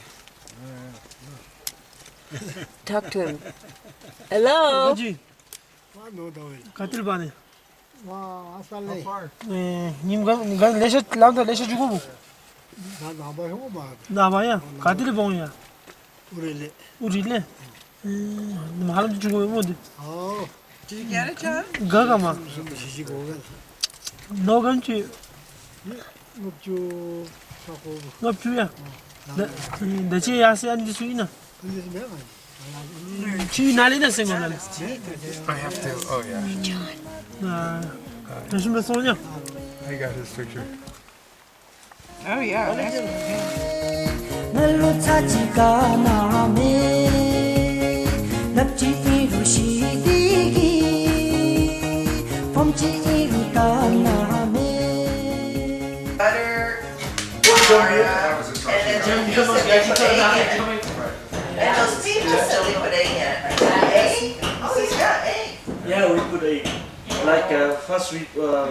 Talk to him. Hello? Katil bani. How far? 님 레셔 주고. 나 봐야. 가til 봉이야. 우리래. 말도 주고 뭐. Did you get it, John? 가가마. 너 간지. 납주야. 내 집에 야세 안 주이나. 지 날이나 생각나. I have to. Oh yeah. 나 조심해 소냐. I got his picture. Oh yeah. Nalo chachi ka na me, napchi irushi. Butter, margarine, and then you said they put egg in it. And those people said they put egg in it. Egg? Oh, he's got egg. Yeah, we put egg. Like first we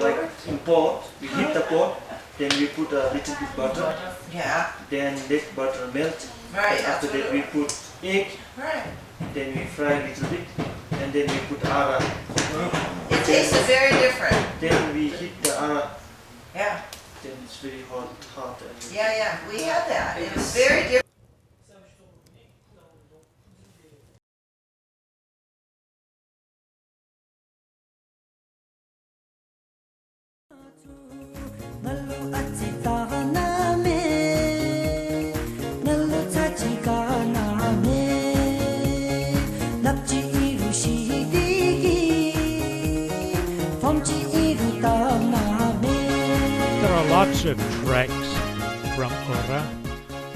like in pot, we heat the pot, then we put a little bit butter. Yeah. Then let butter melt. Right. After that we put egg. Right. Then we fry a little bit, and then we put ara. It tastes very different. Then we heat the ara. Yeah. Then it's very hot. And Yeah, we had that. It was very different. There are lots of treks from Ura.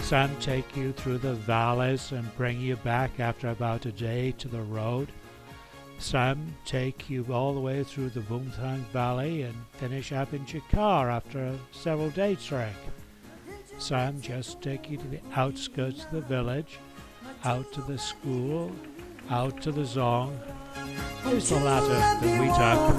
Some take you through the valleys and bring you back after about a day to the road. Some take you all the way through the Bhutan Valley and finish up in Chikar after a several-day trek. Some just take you to the outskirts of the village, out to the school, out to the Zong. It's the latter that we talk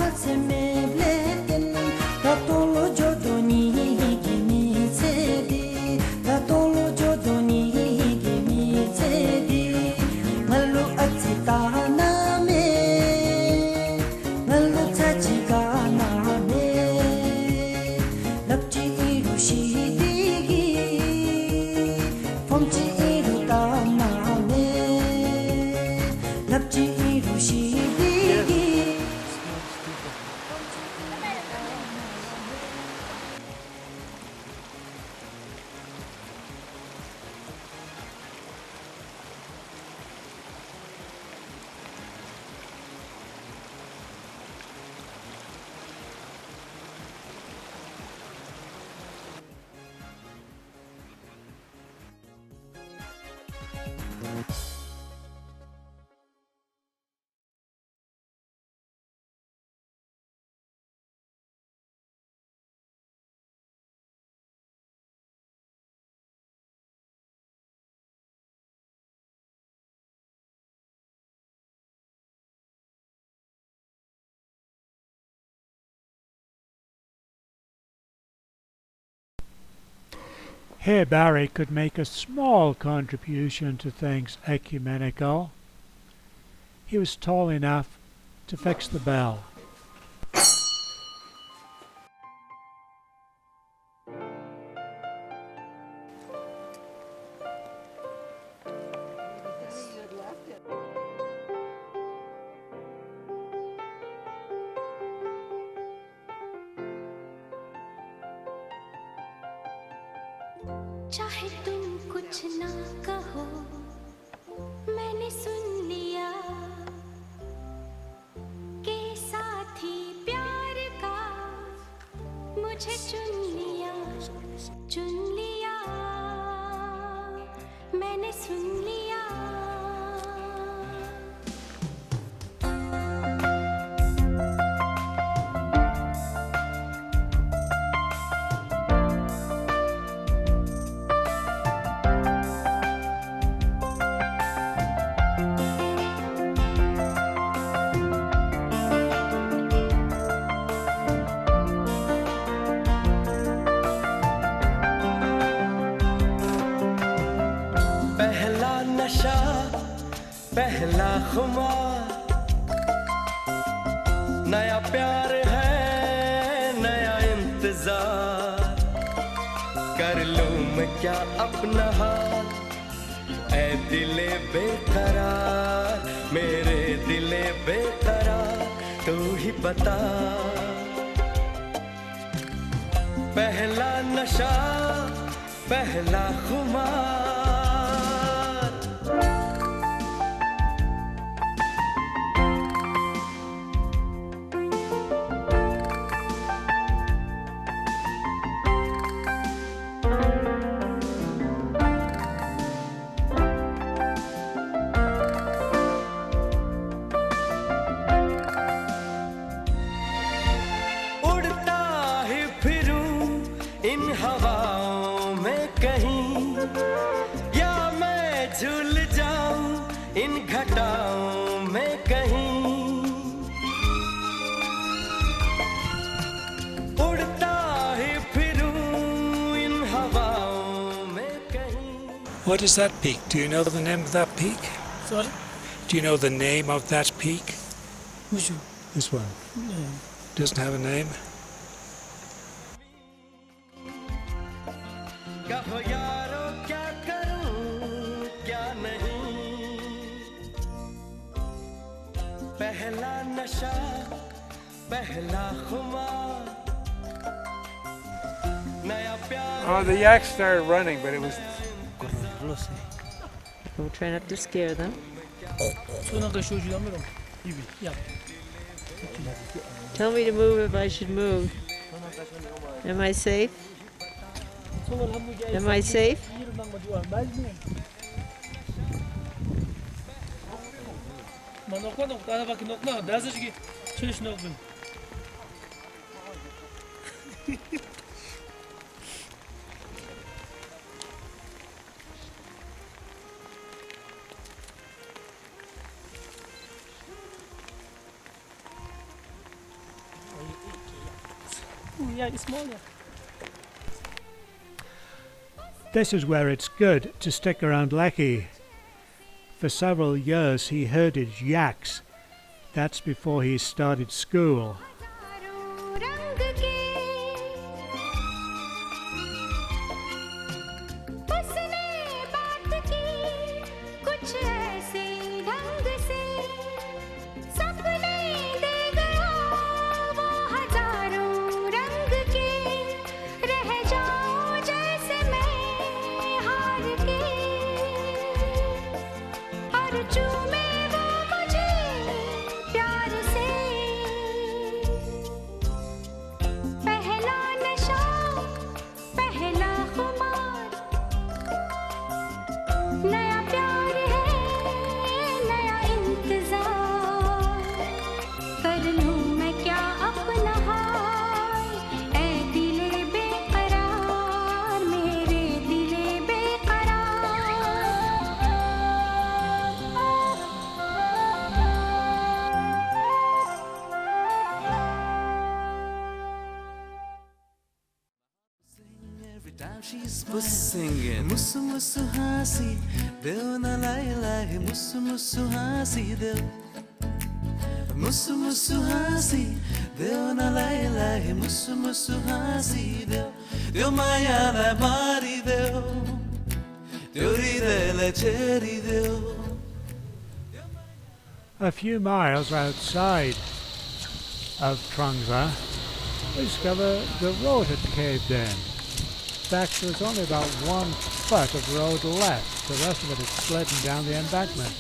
Here Barrie could make a small contribution to things ecumenical. He was tall enough to fix the bell. चाहे तुम कुछ ना कहो मैंने सुन लिया के साथी प्यार का मुझे चुन लिया मैंने सुन लिया पहला खुमार नया प्यार है नया इंतजार कर लूं मैं क्या अपना हाल ऐ दिले बेकरार मेरे दिले बेकरार तू ही बता पहला नशा पहला खुमार What is that peak? Do you know the name of that peak? Sorry? Do you know the name of that peak? Which one? This one. No. Doesn't have a name? कहो यारो क्या करूं क्या नहीं पहला नशा पहला खुमार नया प्यार Oh, the yaks started running, but it was. We'll try not to scare them. Tell me to move if I should move. Am I safe? Am I safe? Yeah, it's small. This is where it's good to stick around Lecky. For several years he herded yaks. That's before he started school. She's singing Musu musu hasi Deo na lai lai Musu musu hasi deo Musu musu hasi Deo na lai lai Musu musu hasi deo Deo maya la mari deo Deo ride le cheri deo. A few miles outside of Trungsa, we discover the road had caved in. In fact, there's only about 1 foot of road left. The rest of it is sliding down the embankment.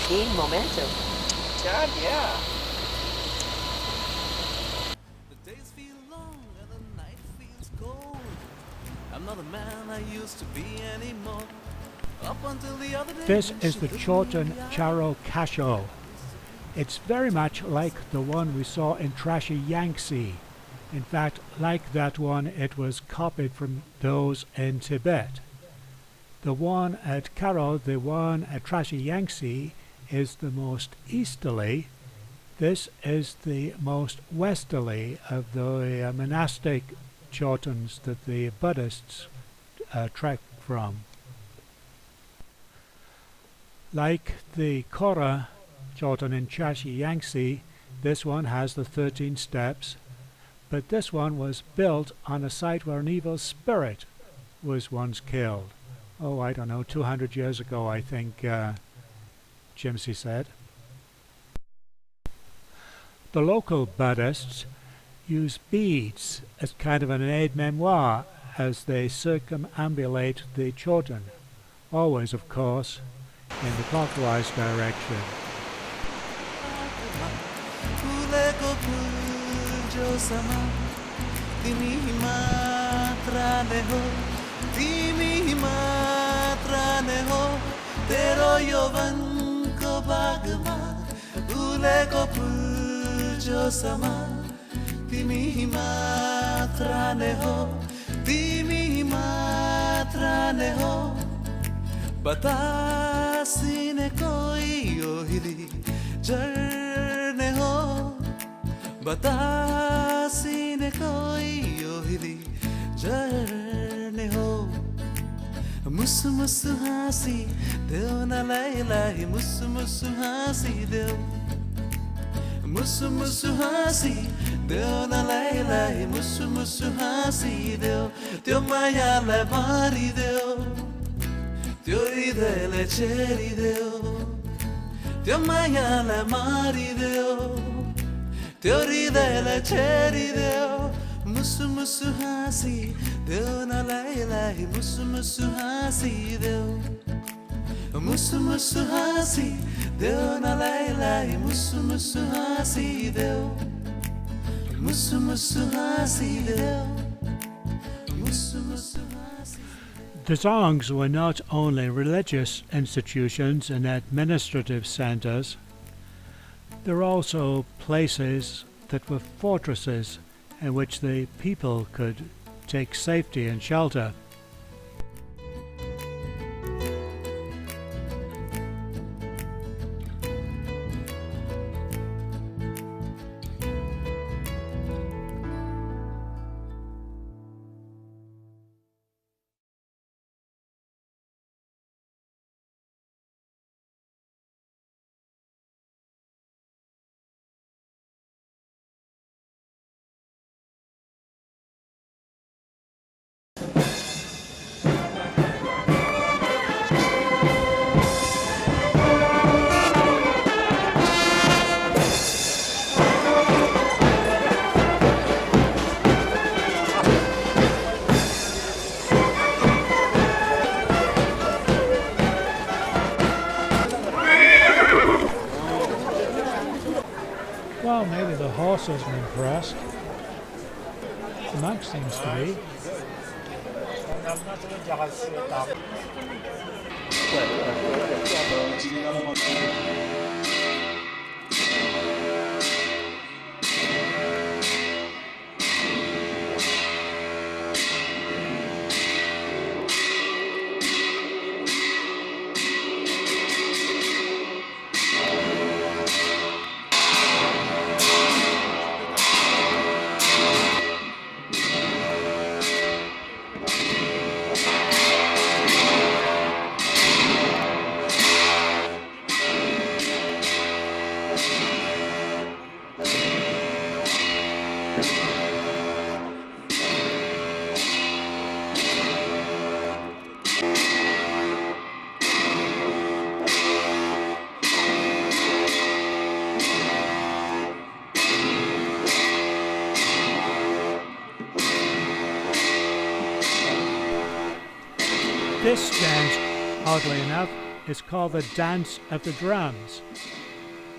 Gain momentum. God, yeah. The days feel long and the night feels cold. I'm not the man I used to be anymore. Up until the other day. This is the Chorten Charo Kasho. It's very much like the one we saw in Trashy Yangtze. In fact, like that one, it was copied from those in Tibet. The one at Karo, the one at Trashy Yangtze, is the most easterly. This is the most westerly of the monastic Chortens that the Buddhists trek from. Like the Kora Chorten in Trashy Yangtze, this one has the 13 steps, but this one was built on a site where an evil spirit was once killed. Oh, I don't know, 200 years ago, I think Jimsy said. The local Buddhists use beads as kind of an aide-memoire as they circumambulate the Chorten, always, of course, in the clockwise direction. Tero yovan ko bagma ule ko phul jo sama timi hi matra ne ho batasi ne बतासिने कोही ओहिरी झर्ने हो मुसु मुसु हाँसी देऊ न लाई मुसु मुसु हाँसी देऊ मुसु मुसु हाँसी देऊ न लाई मुसु मुसु हाँसी देऊ त्यो मायालाई मारिदेऊ त्यो हृदयलाई छेडिदेऊ त्यो मायालाई मारिदेऊ त्यो हृदयलाई छेडिदेऊ मुसु मुसु हाँसी देऊ न लाई मुसु मुसु हाँसी देऊ मुसु मुसु हाँसी देऊ न लाई मुसु मुसु हाँसी देऊ मुसु मुसु हाँसी देऊ मुसु मुसु हाँसी. The Zongs were not only religious institutions and administrative centers, there were also places that were fortresses in which the people could take safety and shelter. Well, maybe the horses were impressed. The monk seems to be. This dance, oddly enough, is called the Dance of the Drums.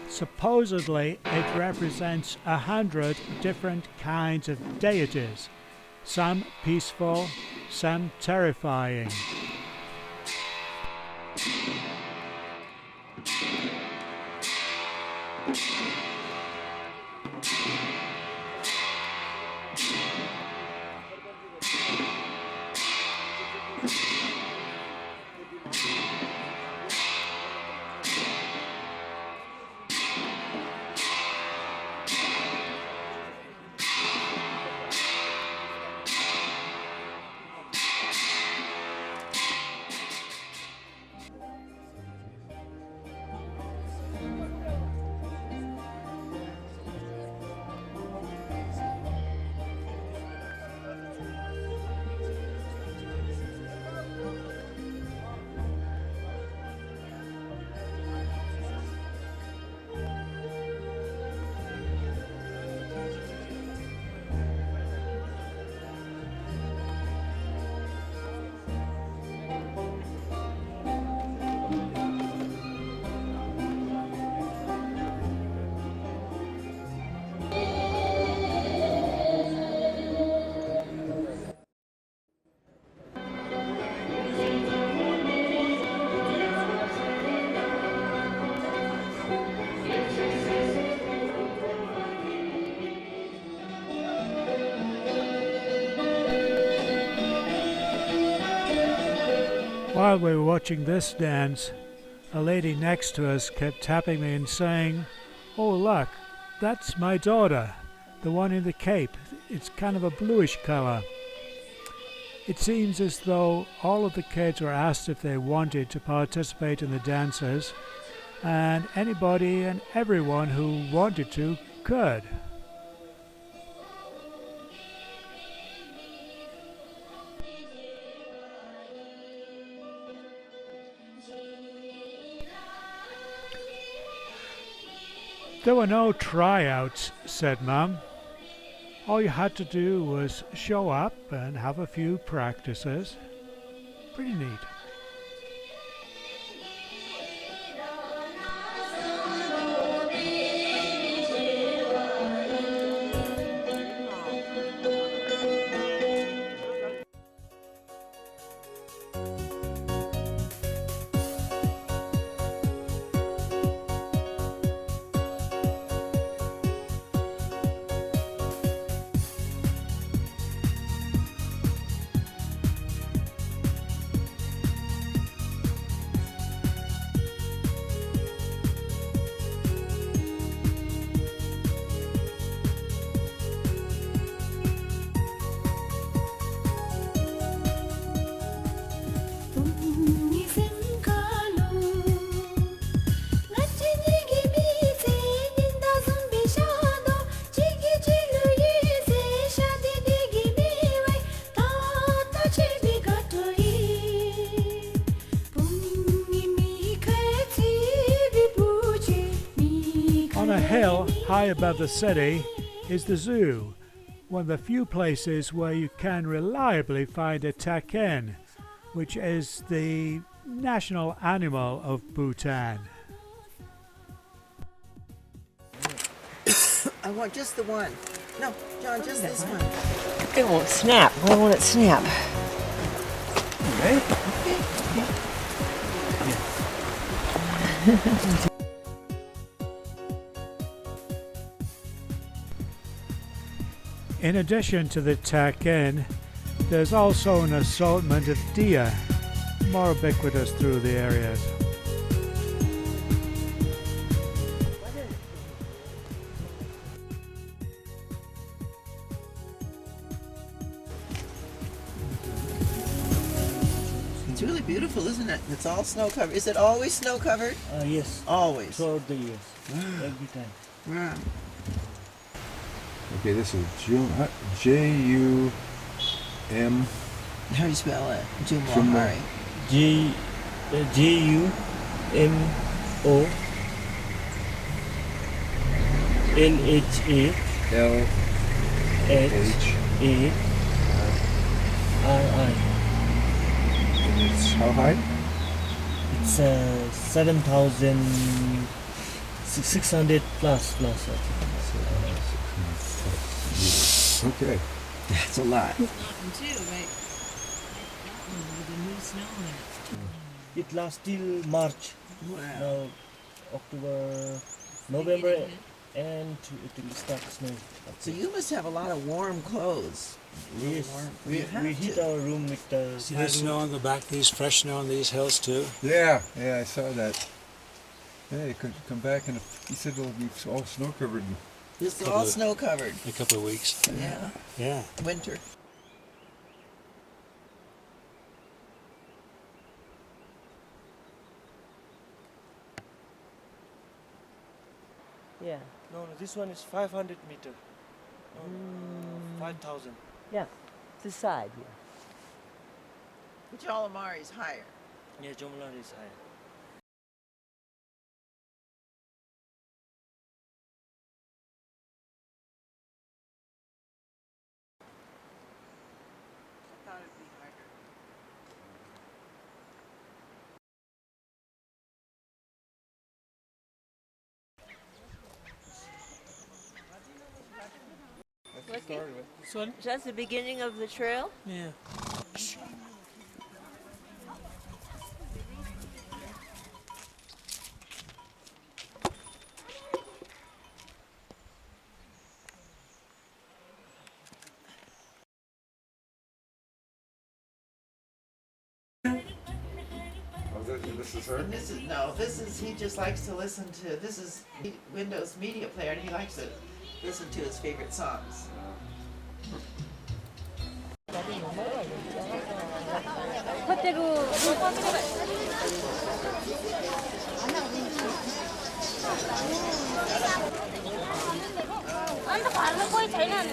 Supposedly, it represents 100 different kinds of deities, some peaceful, some terrifying. While we were watching this dance, a lady next to us kept tapping me and saying, "Oh look, that's my daughter. the one in the Cape. It's kind of a bluish color. It seems as though all of the kids were asked if they wanted to participate in the dances, and anybody and everyone who wanted to could. There were no tryouts, said Mum. All you had to do was show up and have a few practices. Pretty neat. On a hill high above the city is the zoo, one of the few places where you can reliably find a takin, which is the national animal of Bhutan. I want just the one. No, John, just this one. It won't snap. Why won't it snap? In addition to the takin, there's also an assortment of deer, more ubiquitous through the areas. It's really beautiful, isn't it? It's all snow covered. Is it always snow covered? Yes. Always. Throughout the years. Every time. Yeah. Okay, this is J-U-M. How do you spell it? Jumwahari. J-U-M-O L-H-A-R-I. It's how high? It's 7,600 plus. I think. Okay. That's a lot. It lasts till March. Wow. Now, October, November, and it will start snowing. So you must have a lot of warm clothes. Yes, we heat our room with See the snow on the back, these fresh snow on these hills too? Yeah, I saw that. Yeah, you could come back and he said it'll be all snow covered. It's all snow covered. A couple of weeks. Yeah. Yeah. Winter. Yeah. No, this one is 500 meter. No, 5,000. Yeah. This side, yeah. Jalamari is higher. Yeah, Jomlar is higher. So that's the beginning of the trail? Yeah. This is her? He just likes to listen to, this is Windows Media Player, and he likes to listen to his favorite songs. अन्त घरमा कोही छैन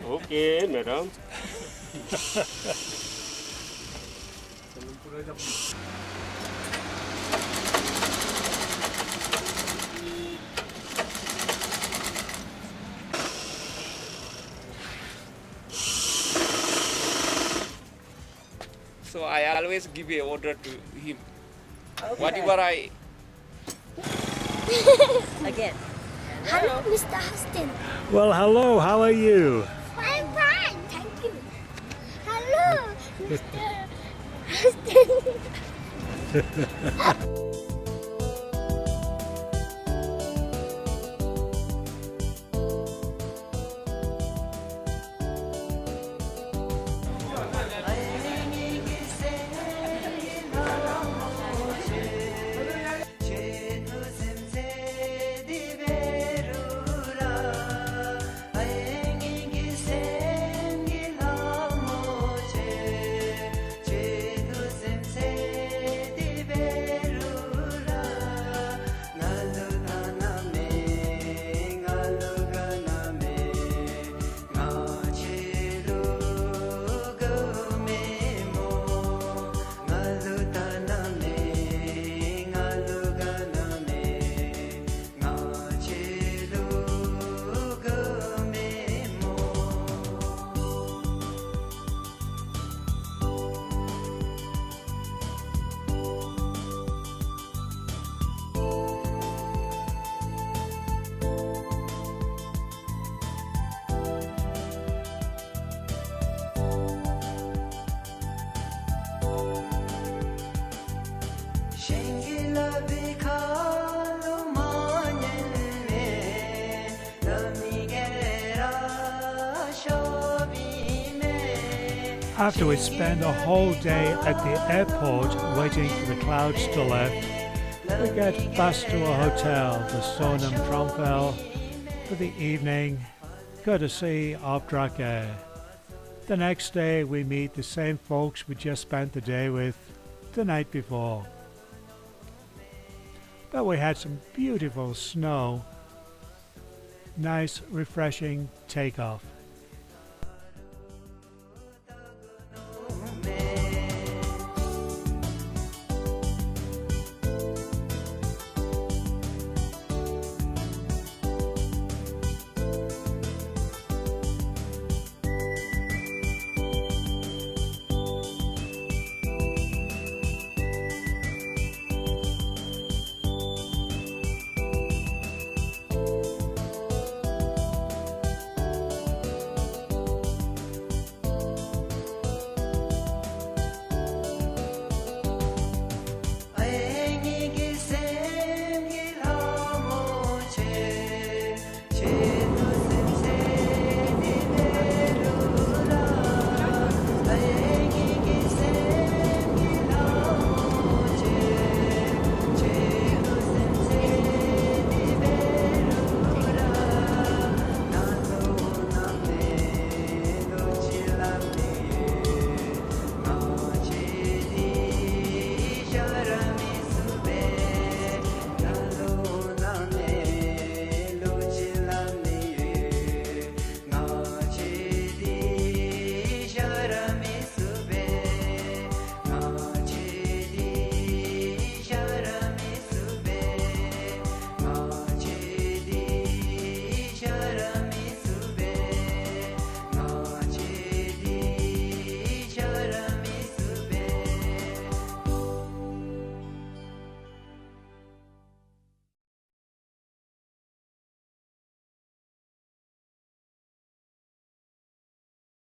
Okay, madam. So I always give a order to him. Okay. Whatever I... Again. Hello, Mr. Austin. Well, hello, how are you? I'm fine, thank you. Hello, Mr. Austin. After we spend a whole day at the airport waiting for the clouds to lift, we get bus to a hotel, the Sonam Tromfel, for the evening, courtesy of Drake. The next day we meet the same folks we just spent the day with the night before. But we had some beautiful snow. Nice, refreshing takeoff.